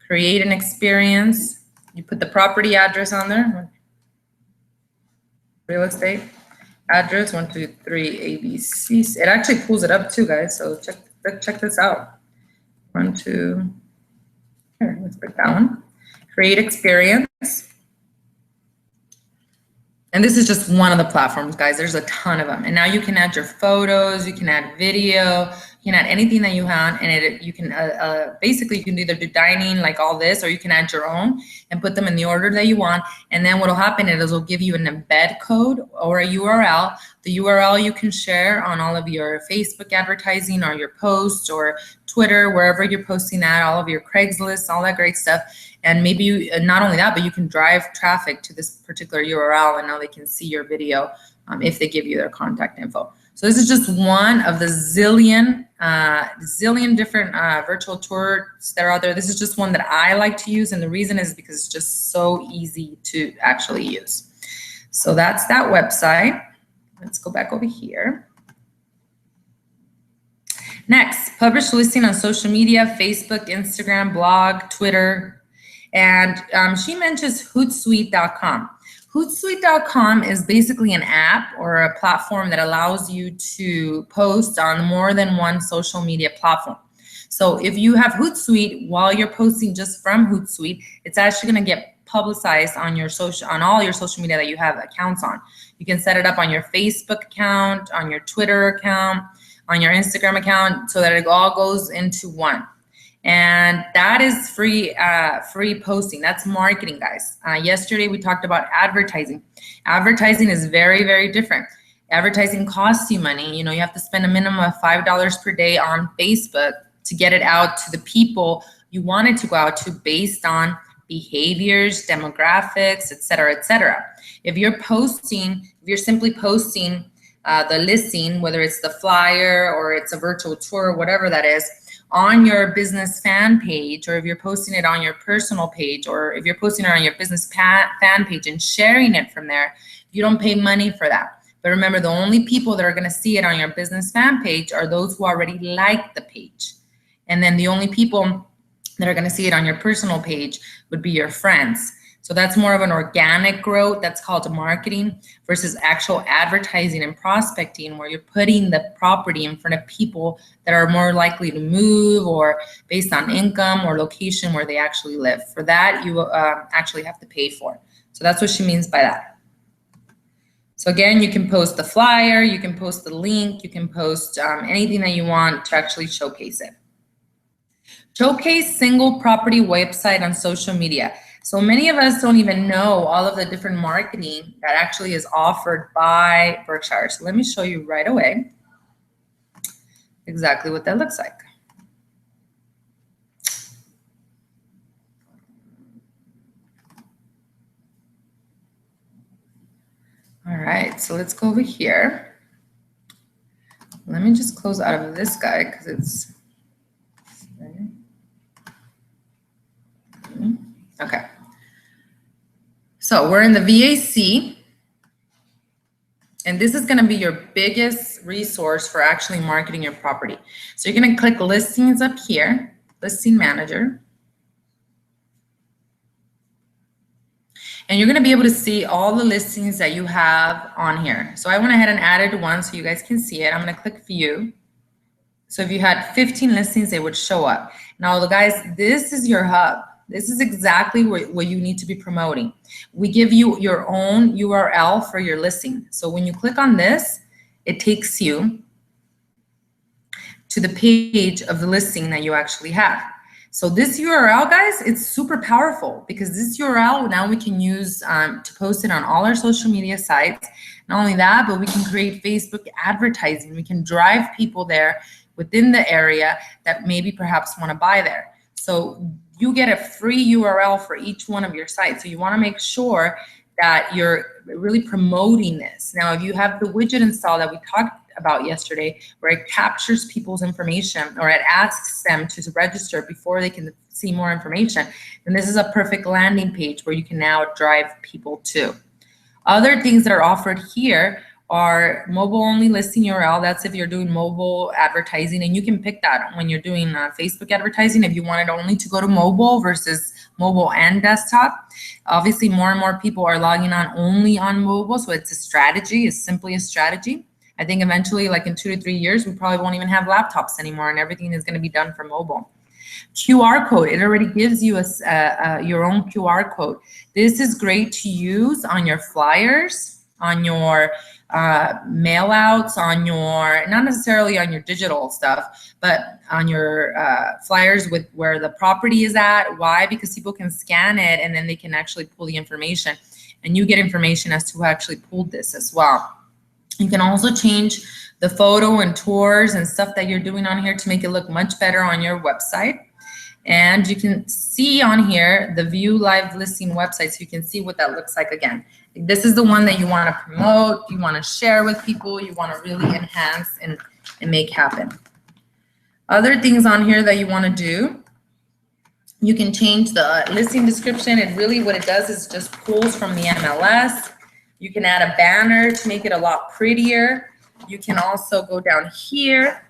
create an experience. You put the property address on there. Real estate address 123 ABC. It actually pulls it up too, guys. So check this out. 1, 2. Here, let's break that one. Create experience. And this is just one of the platforms, guys. There's a ton of them. And now you can add your photos, you can add video, you can add anything that you want, and you can basically you can either do dining like all this, or you can add your own and put them in the order that you want. And then what will happen is it'll give you an embed code or a URL. The URL you can share on all of your Facebook advertising or your posts or Twitter, wherever you're posting that, all of your Craigslist, all that great stuff. And maybe you, not only that, but you can drive traffic to this particular URL, and now they can see your video if they give you their contact info. So this is just one of the zillion different virtual tours that are out there. This is just one that I like to use, and the reason is because it's just so easy to actually use. So that's that website. Let's go back over here. Next, publish listing on social media, Facebook, Instagram, blog, Twitter. And she mentions Hootsuite.com. Hootsuite.com is basically an app or a platform that allows you to post on more than one social media platform. So if you have Hootsuite, while you're posting just from Hootsuite, it's actually going to get publicized on your on all your social media that you have accounts on. You can set it up on your Facebook account, on your Twitter account, on your Instagram account, so that it all goes into one. And that is free posting. That's marketing, guys. Yesterday we talked about advertising. Advertising is very, very different. Advertising costs you money. You know, you have to spend a minimum of $5 per day on Facebook to get it out to the people you want it to go out to based on behaviors, demographics, et cetera, et cetera. If you're simply posting the listing, whether it's the flyer or it's a virtual tour, whatever that is, on your business fan page, or if you're posting it on your personal page, or if you're posting it on your business fan page and sharing it from there, you don't pay money for that. But remember, the only people that are going to see it on your business fan page are those who already like the page. And then the only people that are going to see it on your personal page would be your friends. So that's more of an organic growth. That's called marketing versus actual advertising and prospecting, where you're putting the property in front of people that are more likely to move, or based on income or location where they actually live. For that, you actually have to pay for. So that's what she means by that. So again, you can post the flyer, you can post the link, you can post anything that you want to actually showcase it. Showcase single property website on social media. So many of us don't even know all of the different marketing that actually is offered by Berkshire. So let me show you right away exactly what that looks like. All right, so let's go over here. Let me just close out of this guy because it's, okay. So we're in the VAC, and this is gonna be your biggest resource for actually marketing your property. So you're gonna click listings up here, listing manager. And you're gonna be able to see all the listings that you have on here. So I went ahead and added one so you guys can see it. I'm gonna click view. So if you had 15 listings, they would show up. Now, guys, this is your hub. This is exactly what you need to be promoting. We give you your own URL for your listing. So when you click on this, it takes you to the page of the listing that you actually have. So this URL, guys, it's super powerful because this URL now we can use to post it on all our social media sites. Not only that, but we can create Facebook advertising. We can drive people there within the area that maybe perhaps want to buy there. So you get a free URL for each one of your sites. So you want to make sure that you're really promoting this. Now, if you have the widget installed that we talked about yesterday, where it captures people's information or it asks them to register before they can see more information, then this is a perfect landing page where you can now drive people to. Other things that are offered here are mobile only listing URL. That's if you're doing mobile advertising, and you can pick that when you're doing Facebook advertising if you want it only to go to mobile versus mobile and desktop. Obviously, more and more people are logging on only on mobile, so it's a strategy. It's simply a strategy. I think eventually, like in 2 to 3 years, we probably won't even have laptops anymore, and everything is going to be done from mobile. QR code, it already gives you your own QR code. This is great to use on your flyers, on your mail outs, on your, not necessarily on your digital stuff, but on your flyers with where the property is at. Why? Because people can scan it and then they can actually pull the information, and you get information as to who actually pulled this as well. You can also change the photo and tours and stuff that you're doing on here to make it look much better on your website. And you can see on here the view live listing website, so you can see what that looks like again. This is the one that you want to promote, you want to share with people, you want to really enhance and make happen. Other things on here that you want to do, you can change the listing description. And really what it does is just pulls from the MLS. You can add a banner to make it a lot prettier. You can also go down here,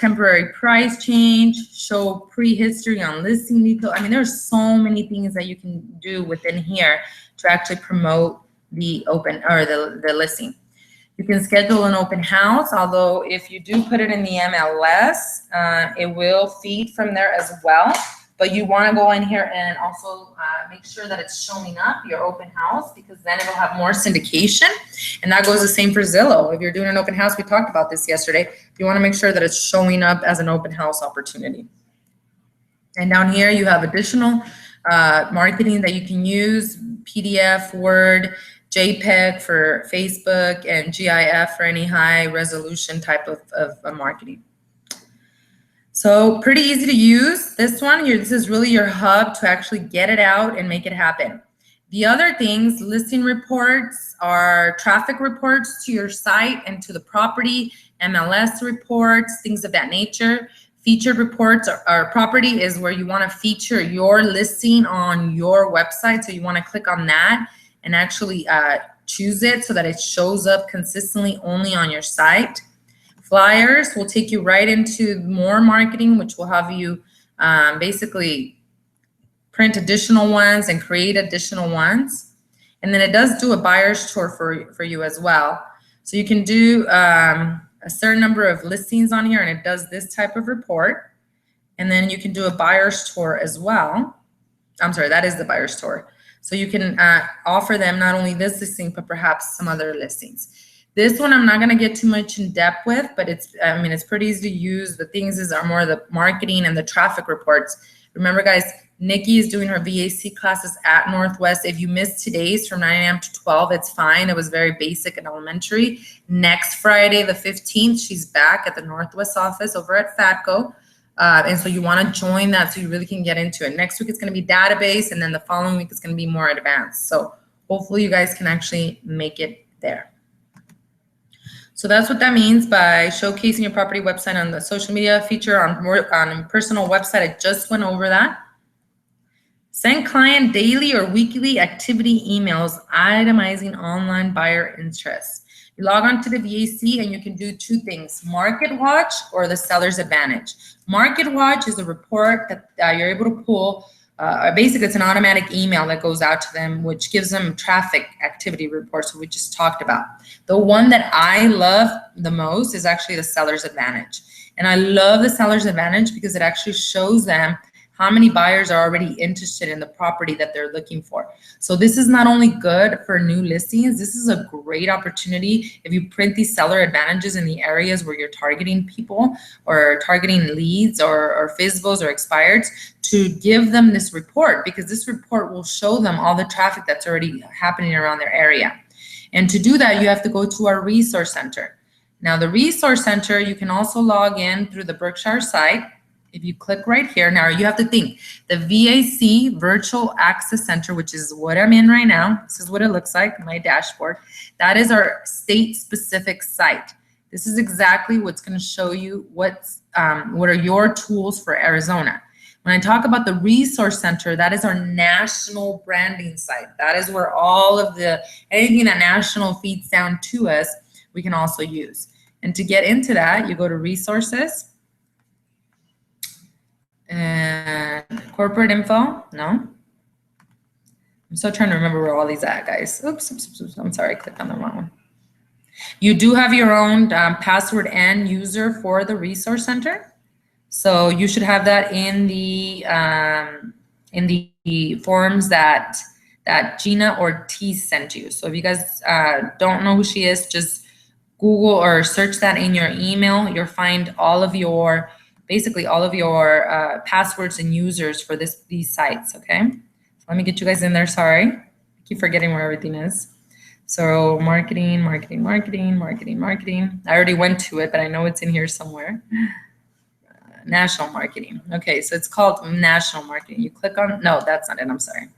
temporary price change, show prehistory on listing detail. I mean, there's so many things that you can do within here to actually promote the open or the listing. You can schedule an open house, although if you do put it in the MLS, it will feed from there as well. But you want to go in here and also make sure that it's showing up, your open house, because then it'll have more syndication. And that goes the same for Zillow. If you're doing an open house, we talked about this yesterday, you want to make sure that it's showing up as an open house opportunity. And down here, you have additional marketing that you can use, PDF, Word, JPEG for Facebook, and GIF for any high resolution type of marketing. So pretty easy to use. This one here, this is really your hub to actually get it out and make it happen. The other things, listing reports are traffic reports to your site and to the property, MLS reports, things of that nature. Featured reports or property is where you want to feature your listing on your website. So you want to click on that and actually choose it so that it shows up consistently only on your site. Flyers will take you right into more marketing, which will have you basically print additional ones and create additional ones. And then it does do a buyer's tour for you as well. So you can do a certain number of listings on here, and it does this type of report. And then you can do a buyer's tour as well. I'm sorry, that is the buyer's tour. So you can offer them not only this listing, but perhaps some other listings. This one I'm not going to get too much in depth with, but it's pretty easy to use. The things are more the marketing and the traffic reports. Remember, guys, Nikki is doing her VAC classes at Northwest. If you missed today's from 9 a.m. to 12, it's fine. It was very basic and elementary. Next Friday, the 15th, she's back at the Northwest office over at FATCO. And so you want to join that so you really can get into it. Next week, it's going to be database, and then the following week, it's going to be more advanced. So hopefully you guys can actually make it there. So that's what that means by showcasing your property website on the social media feature on personal website. I just went over that. Send client daily or weekly activity emails itemizing online buyer interest. You log on to the VAC and you can do two things, Market Watch or the Seller's Advantage. Market Watch is a report that you're able to pull. Basically, it's an automatic email that goes out to them, which gives them traffic activity reports, we just talked about. The one that I love the most is actually the Seller's Advantage. And I love the Seller's Advantage because it actually shows them how many buyers are already interested in the property that they're looking for. So this is not only good for new listings, this is a great opportunity if you print these seller advantages in the areas where you're targeting people or targeting leads or FSBOs or expireds, to give them this report, because this report will show them all the traffic that's already happening around their area. And to do that, you have to go to our resource center. Now the resource center, you can also log in through the Berkshire site. If you click right here, now you have to think, the VAC Virtual Access Center, which is what I'm in right now. This is what it looks like, my dashboard. That is our state-specific site. This is exactly what's going to show you what are your tools for Arizona. When I talk about the Resource Center, that is our national branding site. That is where all of anything that national feeds down to us, we can also use. And to get into that, you go to Resources. And corporate info, no. I'm still trying to remember where all these at, guys. Oops, I'm sorry, I clicked on the wrong one. You do have your own password and user for the resource center. So you should have that in the forms that Gina Ortiz sent you. So if you guys don't know who she is, just Google or search that in your email. You'll find all of your basically all of your passwords and users for these sites, okay? So let me get you guys in there, sorry. I keep forgetting where everything is. So marketing. I already went to it, but I know it's in here somewhere. National marketing. Okay, so it's called national marketing. You click on, no, that's not it, I'm sorry.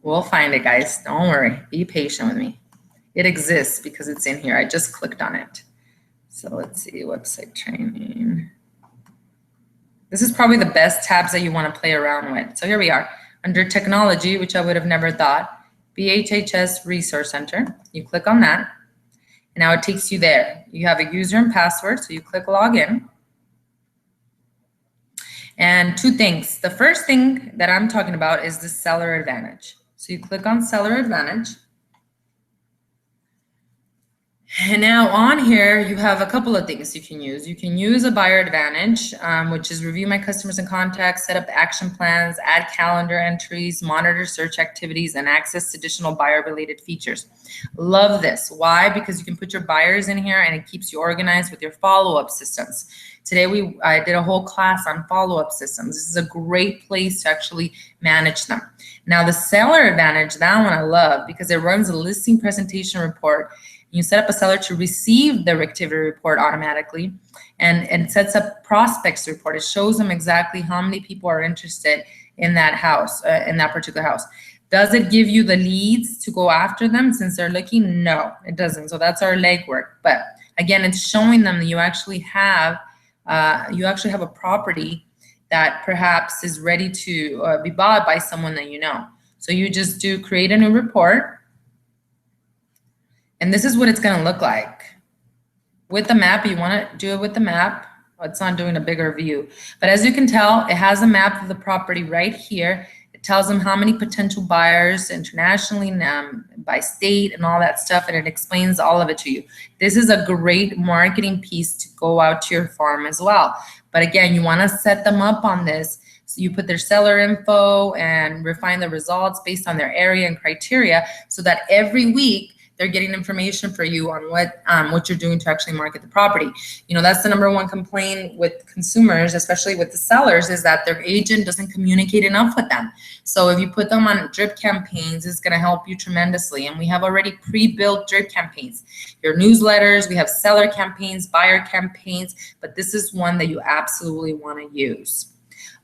We'll find it, guys, don't worry. Be patient with me. It exists because it's in here. I just clicked on it. So let's see, website training. This is probably the best tabs that you want to play around with. So here we are, under technology, which I would have never thought, BHHS Resource Center. You click on that, and now it takes you there. You have a user and password, so you click login. And two things. The first thing that I'm talking about is the Seller Advantage. So you click on Seller Advantage. And now on here, you have a couple of things you can use. You can use a buyer advantage, which is review my customers and contacts, set up action plans, add calendar entries, monitor search activities, and access additional buyer-related features. Love this. Why? Because you can put your buyers in here and it keeps you organized with your follow-up systems. Today, I did a whole class on follow-up systems. This is a great place to actually manage them. Now, the seller advantage, that one I love because it runs a listing presentation report. You set up a seller to receive the activity report automatically and sets up prospects report. It shows them exactly how many people are interested in that house, in that particular house. Does it give you the leads to go after them since they're looking? No, it doesn't. So that's our legwork. But again, it's showing them that you actually have a property that perhaps is ready to be bought by someone that you know. So you just do create a new report. And this is what it's going to look like. With the map, you want to do it with the map. Oh, it's not doing a bigger view. But as you can tell, it has a map of the property right here. It tells them how many potential buyers internationally, by state and all that stuff, and it explains all of it to you. This is a great marketing piece to go out to your farm as well. But again, you want to set them up on this. So you put their seller info and refine the results based on their area and criteria so that every week they're getting information for you on what you're doing to actually market the property. You know, that's the #1 complaint with consumers, especially with the sellers, is that their agent doesn't communicate enough with them. So if you put them on drip campaigns, it's going to help you tremendously. And we have already pre-built drip campaigns. Your newsletters, we have seller campaigns, buyer campaigns, but this is one that you absolutely want to use.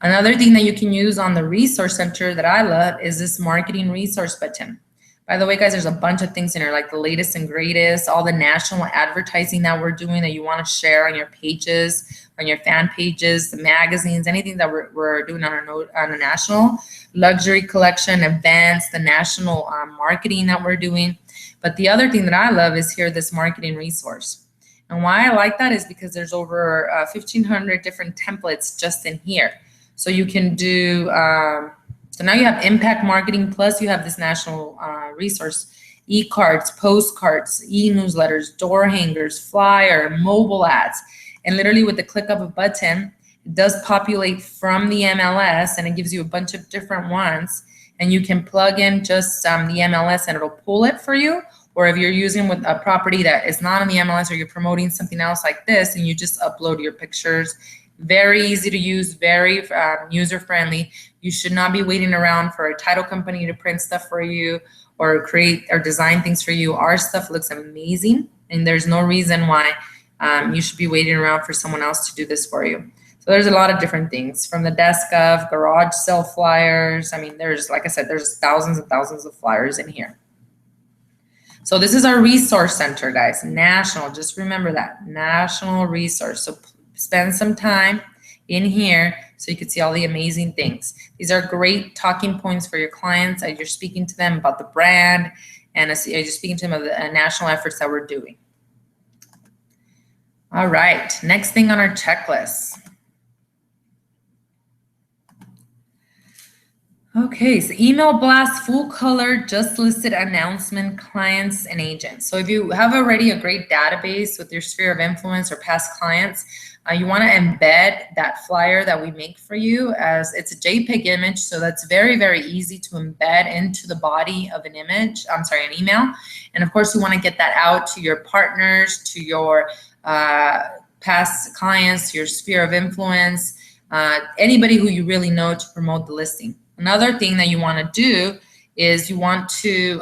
Another thing that you can use on the resource center that I love is this marketing resource button. By the way, guys, there's a bunch of things in here, like the latest and greatest, all the national advertising that we're doing that you want to share on your pages, on your fan pages, the magazines, anything that we're doing on a national luxury collection, events, the national marketing that we're doing. But the other thing that I love is here, this marketing resource. And why I like that is because there's over 1,500 different templates just in here. So you can do, so now you have impact marketing, plus you have this national resource, e-cards, postcards, e-newsletters, door hangers, flyer, mobile ads. And literally with the click of a button, it does populate from the MLS and it gives you a bunch of different ones. And you can plug in just the MLS and it'll pull it for you. Or if you're using with a property that is not on the MLS or you're promoting something else like this and you just upload your pictures. Very easy to use, very user-friendly. You should not be waiting around for a title company to print stuff for you or create or design things for you. Our stuff looks amazing, and there's no reason why you should be waiting around for someone else to do this for you. So there's a lot of different things, from the desk of garage sale flyers. I mean, there's, like I said, there's thousands and thousands of flyers in here. So this is our resource center, guys, national. Just remember that, national resource. So spend some time in here so you can see all the amazing things. These are great talking points for your clients as you're speaking to them about the brand and as you're speaking to them of the national efforts that we're doing. All right, next thing on our checklist. Okay, so email blast, full color, just listed announcement, clients and agents. So if you have already a great database with your sphere of influence or past clients, you want to embed that flyer that we make for you as it's a JPEG image. So that's very, very easy to embed into the body of an image, an email. And of course, you want to get that out to your partners, to your past clients, your sphere of influence, anybody who you really know to promote the listing. Another thing that you want to do is you want to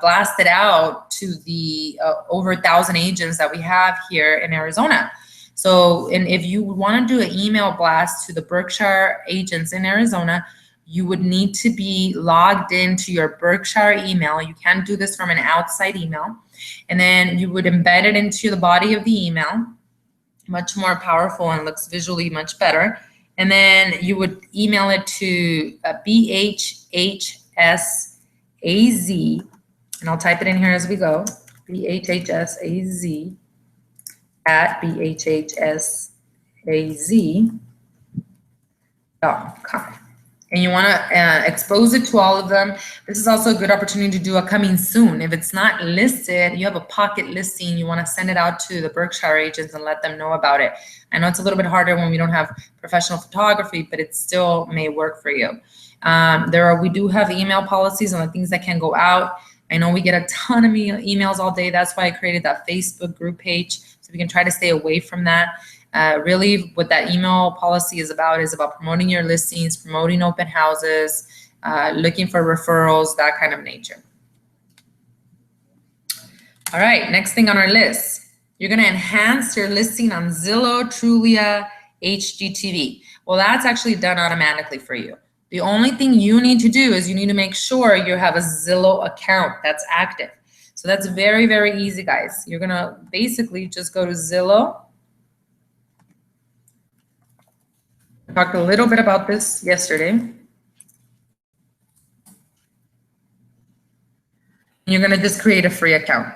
blast it out to the over 1,000 agents that we have here in Arizona. So, and if you want to do an email blast to the Berkshire agents in Arizona, you would need to be logged into your Berkshire email. You can't do this from an outside email. And then you would embed it into the body of the email, much more powerful and looks visually much better. And then you would email it to BHHSAZ, and I'll type it in here as we go, BHHSAZ at BHHSAZ.com. And you want to expose it to all of them. This is also a good opportunity to do a coming soon. If it's not listed, you have a pocket listing, you want to send it out to the Berkshire agents and let them know about it. I know it's a little bit harder when we don't have professional photography, but it still may work for you. We do have email policies on the things that can go out. I know we get a ton of emails all day. That's why I created that Facebook group page, so we can try to stay away from that. Really what that email policy is about promoting your listings, promoting open houses, looking for referrals, that kind of nature. All right, next thing on our list, you're going to enhance your listing on Zillow, Trulia, HGTV. Well, that's actually done automatically for you. The only thing you need to do is you need to make sure you have a Zillow account that's active. So that's very, very easy, guys. You're going to basically just go to Zillow. I talked a little bit about this yesterday. You're going to just create a free account.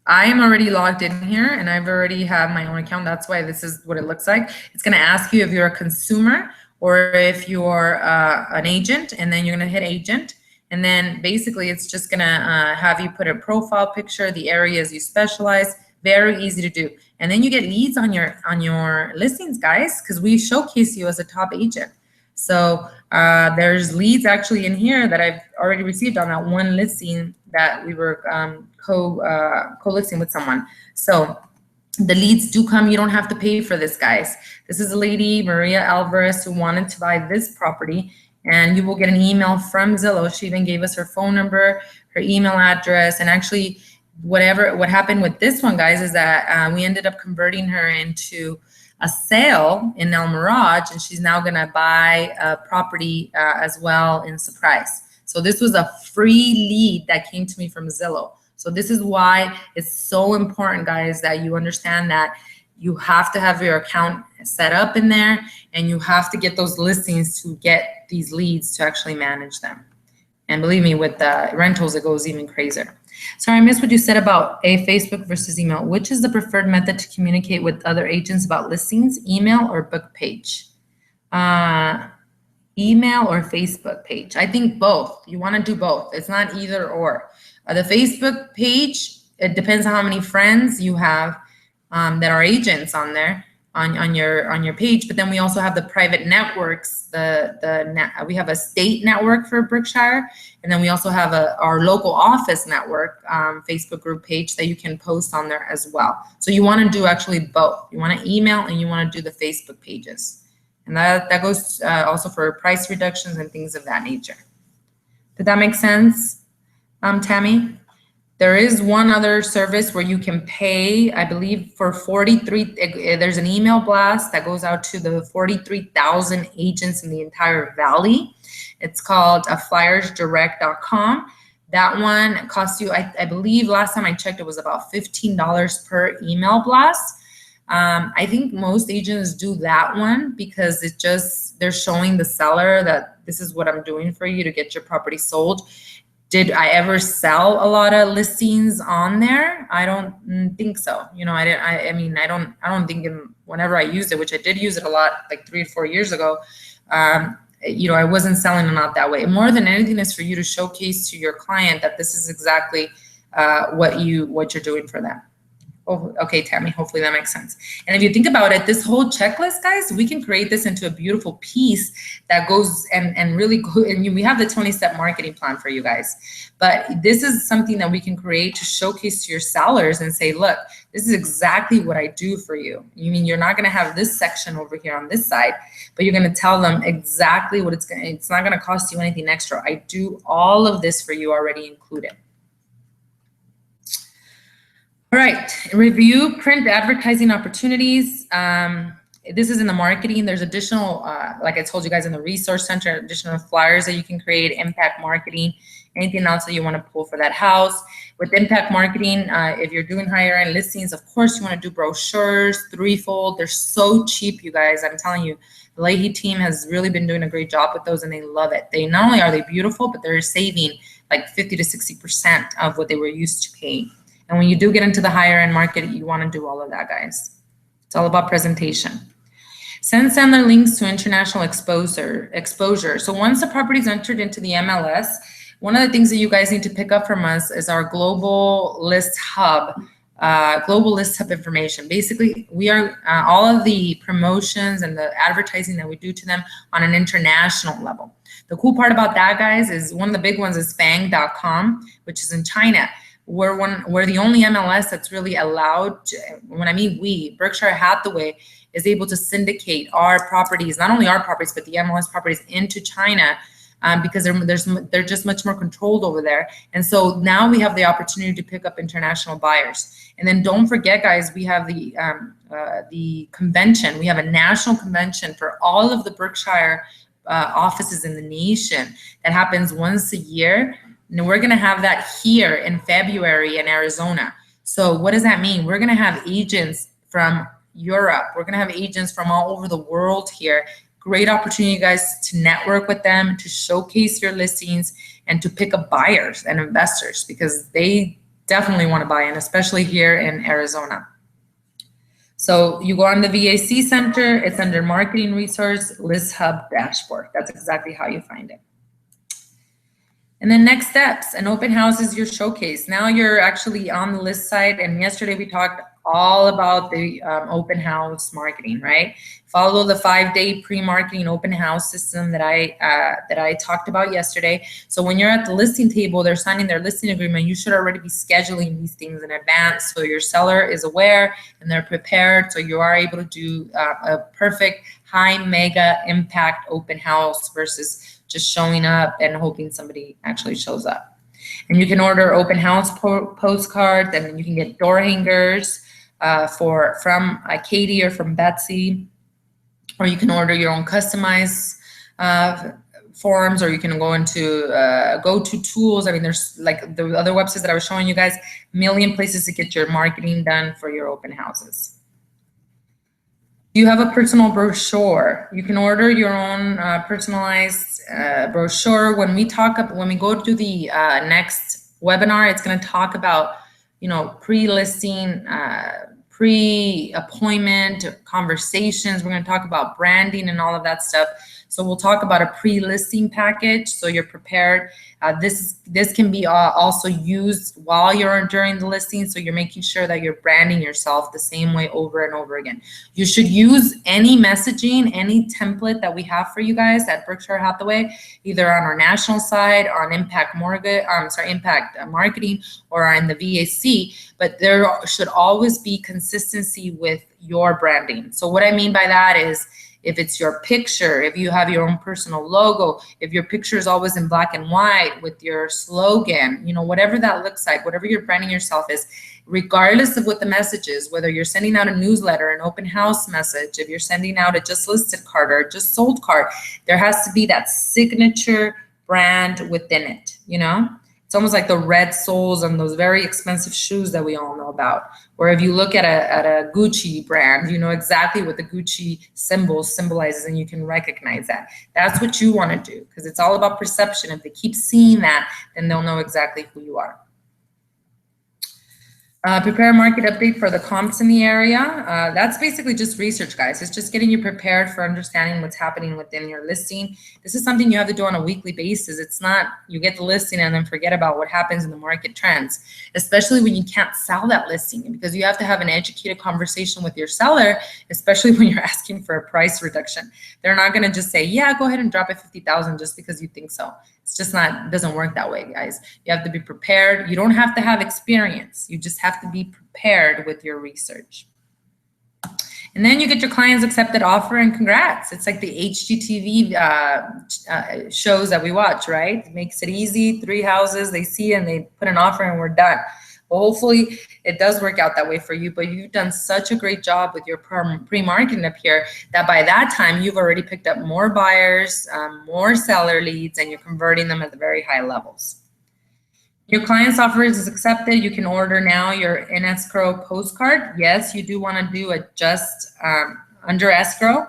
I am already logged in here and I've already have my own account. That's why this is what it looks like. It's going to ask you if you're a consumer or if you're an agent, and then you're going to hit agent. And then basically it's just going to have you put a profile picture, the areas you specialize. Very easy to do. And then you get leads on your listings, guys, because we showcase you as a top agent. So there's leads actually in here that I've already received on that one listing that we were co-listing with someone. So the leads do come. You don't have to pay for this, guys. This is a lady, Maria Alvarez, who wanted to buy this property, and you will get an email from Zillow. She even gave us her phone number, her email address, and actually what happened with this one, guys, is that we ended up converting her into a sale in El Mirage, and she's now gonna buy a property as well in Surprise. So this was a free lead that came to me from Zillow. So this is why it's so important, guys, that you understand that you have to have your account set up in there, and you have to get those listings to get these leads to actually manage them. And believe me, with the rentals, it goes even crazier. Sorry, I missed what you said about Facebook versus email. Which is the preferred method to communicate with other agents about listings, email or book page? Email or Facebook page? I think both. You want to do both. It's not either or. The Facebook page, it depends on how many friends you have that are agents on there on your page. But then we also have the private networks. We have a state network for Berkshire, and then we also have our local office network Facebook group page that you can post on there as well. So you want to do actually both. You want to email and you want to do the Facebook pages, and that goes also for price reductions and things of that nature. Did that make sense, Tammy? There is one other service where you can pay, I believe, for 43. There's an email blast that goes out to the 43,000 agents in the entire valley. It's called flyersdirect.com. That one costs you, I believe, last time I checked, it was about $15 per email blast. I think most agents do that one because they're showing the seller that this is what I'm doing for you to get your property sold. Did I ever sell a lot of listings on there? I don't think so. You know, I don't think whenever I used it, which I did use it a lot, like 3 or 4 years ago, you know, I wasn't selling them out that way. More than anything is for you to showcase to your client that this is exactly what you're doing for them. Oh, okay, Tammy, hopefully that makes sense. And if you think about it, this whole checklist, guys, we can create this into a beautiful piece that goes and really go, and we have the 20-step marketing plan for you guys. But this is something that we can create to showcase to your sellers and say, look, this is exactly what I do for you. You mean you're not going to have this section over here on this side, but you're going to tell them exactly what it's not going to cost you anything extra. I do all of this for you already included. All right, review print advertising opportunities. This is in the marketing. There's additional, like I told you guys in the resource center, additional flyers that you can create, impact marketing, anything else that you want to pull for that house. With impact marketing, if you're doing higher end listings, of course you want to do brochures, threefold. They're so cheap, you guys. I'm telling you, the Leahy team has really been doing a great job with those, and they love it. They not only are they beautiful, but they're saving like 50 to 60% of what they were used to paying. And when you do get into the higher end market, you want to do all of that, guys. It's all about presentation. Send seller links to international exposure. So once the property is entered into the MLS, one of the things that you guys need to pick up from us is our global list hub, information. Basically, we are all of the promotions and the advertising that we do to them on an international level. The cool part about that, guys, is one of the big ones is Fang.com, which is in China. We're the only MLS that's really allowed to, when I mean we, Berkshire Hathaway is able to syndicate our properties, not only our properties, but the MLS properties into China because they're just much more controlled over there. And so now we have the opportunity to pick up international buyers. And then don't forget, guys, we have the convention. We have a national convention for all of the Berkshire offices in the nation that happens once a year. And we're going to have that here in February in Arizona. So what does that mean? We're going to have agents from Europe. We're going to have agents from all over the world here. Great opportunity, guys, to network with them, to showcase your listings, and to pick up buyers and investors because they definitely want to buy in, especially here in Arizona. So you go on the VAC Center. It's under Marketing Resource List Hub Dashboard. That's exactly how you find it. And then next steps, an open house is your showcase. Now you're actually on the list site. And yesterday we talked all about the open house marketing, right? Follow the 5-day pre-marketing open house system that I talked about yesterday. So when you're at the listing table, they're signing their listing agreement, you should already be scheduling these things in advance so your seller is aware and they're prepared, so you are able to do a perfect high mega impact open house versus just showing up and hoping somebody actually shows up. And you can order open house postcards, and then you can get door hangers from Katie or from Betsy, or you can order your own customized forms, or you can go into go-to tools. I mean, there's like the other websites that I was showing you guys, a million places to get your marketing done for your open houses. You have a personal brochure. You can order your own personalized brochure. When we go to the next webinar, it's going to talk about, you know, pre-listing, pre-appointment conversations. We're going to talk about branding and all of that stuff. So we'll talk about a pre-listing package, so you're prepared. This can be also used while you're during the listing, so you're making sure that you're branding yourself the same way over and over again. You should use any messaging, any template that we have for you guys at Berkshire Hathaway, either on our national side, on Impact Marketing, or in the VAC. But there should always be consistency with your branding. So what I mean by that is, if it's your picture, if you have your own personal logo, if your picture is always in black and white with your slogan, you know, whatever that looks like, whatever you're branding yourself is, regardless of what the message is, whether you're sending out a newsletter, an open house message, if you're sending out a just listed card or a just sold card, there has to be that signature brand within it, you know? It's almost like the red soles on those very expensive shoes that we all know about. Or if you look at a Gucci brand, you know exactly what the Gucci symbol symbolizes, and you can recognize that. That's what you want to do, because it's all about perception. If they keep seeing that, then they'll know exactly who you are. Prepare a market update for the comps in the area. That's basically just research, guys. It's just getting you prepared for understanding what's happening within your listing. This is something you have to do on a weekly basis. It's not you get the listing and then forget about what happens in the market trends, especially when you can't sell that listing, because you have to have an educated conversation with your seller, especially when you're asking for a price reduction. They're not going to just say, yeah, go ahead and drop it 50,000 just because you think so. It's just not, it doesn't work that way, guys. You have to be prepared. You don't have to have experience. You just have to be prepared with your research. And then you get your client's accepted offer, and congrats. It's like the HGTV shows that we watch, right? It makes it easy. 3 houses, they see and they put an offer and we're done. Well, hopefully it does work out that way for you, but you've done such a great job with your pre-marketing up here that by that time you've already picked up more buyers, more seller leads, and you're converting them at the very high levels. Your client's offer is accepted. You can order now your in escrow postcard. Yes, you do want to do a just under escrow.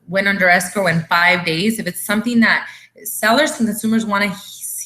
When under escrow in 5 days, if it's something that sellers and consumers want to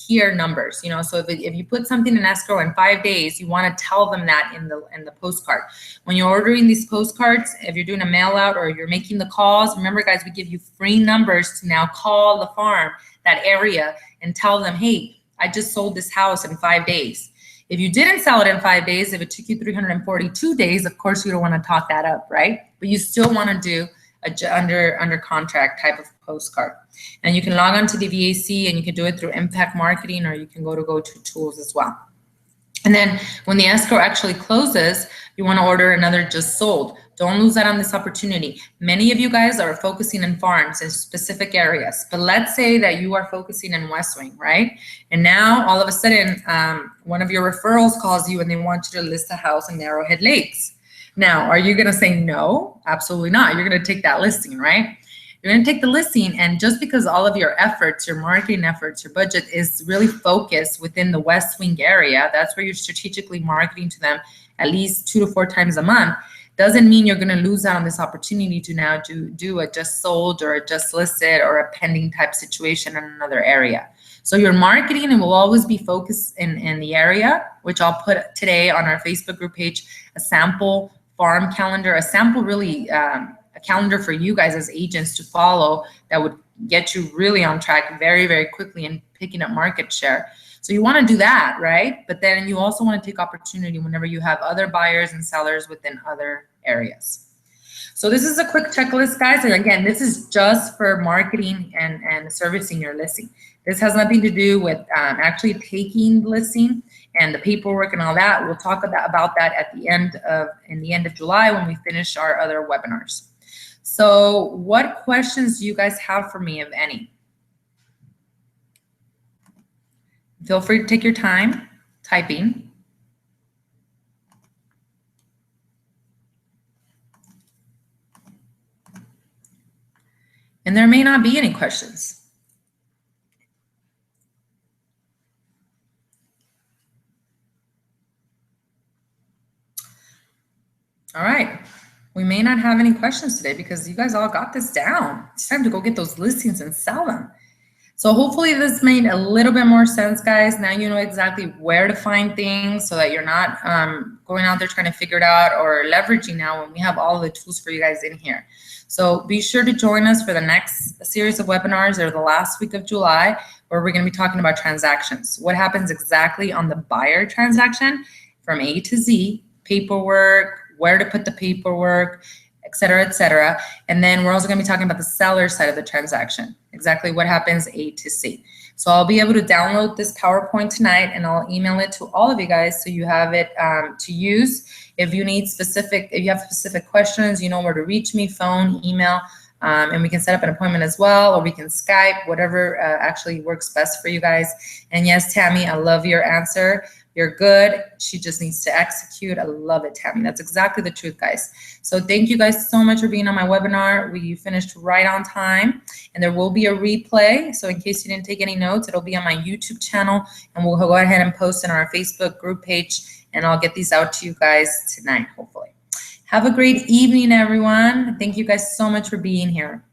hear numbers, you know, so if you put something in escrow in 5 days, you want to tell them that in the postcard. When you're ordering these postcards, if you're doing a mail out or you're making the calls, remember guys, we give you free numbers to now call the farm, that area, and tell them, hey, I just sold this house in 5 days. If you didn't sell it in 5 days, if it took you 342 days, of course you don't want to talk that up, right? But you still want to do a under contract type of postcard. And you can log on to the VAC and you can do it through Impact Marketing, or you can go to Tools as well. And then when the escrow actually closes, you want to order another just sold. Don't lose out on this opportunity. Many of you guys are focusing in farms in specific areas, but let's say that you are focusing in West Wing, right? And now all of a sudden, one of your referrals calls you and they want you to list a house in Arrowhead Lakes. Now, are you going to say no? Absolutely not. You're going to take that listing, right? You're going to take the listing, and just because all of your efforts, your marketing efforts, your budget is really focused within the West Wing area, that's where you're strategically marketing to them at least 2 to 4 times a month, doesn't mean you're going to lose out on this opportunity to now do a just sold or a just listed or a pending type situation in another area. So your marketing will always be focused in the area, which I'll put today on our Facebook group page, a sample farm calendar, a sample really a calendar for you guys as agents to follow that would get you really on track very, very quickly and picking up market share. So you want to do that, right? But then you also want to take opportunity whenever you have other buyers and sellers within other areas. So this is a quick checklist, guys. And again, this is just for marketing and servicing your listing. This has nothing to do with actually taking the listing and the paperwork and all that. We'll talk about that at the end of July when we finish our other webinars. So what questions do you guys have for me, if any? Feel free to take your time typing. And there may not be any questions. All right. We may not have any questions today because you guys all got this down. It's time to go get those listings and sell them. So hopefully this made a little bit more sense, guys. Now you know exactly where to find things so that you're not going out there trying to figure it out or leveraging now when we have all the tools for you guys in here. So be sure to join us for the next series of webinars or the last week of July, where we're going to be talking about transactions. What happens exactly on the buyer transaction from A to Z, paperwork, where to put the paperwork, et cetera, et cetera. And then we're also going to be talking about the seller side of the transaction, exactly what happens A to C. So I'll be able to download this PowerPoint tonight and I'll email it to all of you guys so you have it to use. If you have specific questions, you know where to reach me, phone, email, and we can set up an appointment as well, or we can Skype, whatever actually works best for you guys. And yes, Tammy, I love your answer. You're good. She just needs to execute. I love it, Tammy. That's exactly the truth, guys. So thank you guys so much for being on my webinar. We finished right on time, and there will be a replay. So in case you didn't take any notes, it'll be on my YouTube channel, and we'll go ahead and post in our Facebook group page, and I'll get these out to you guys tonight, hopefully. Have a great evening, everyone. Thank you guys so much for being here.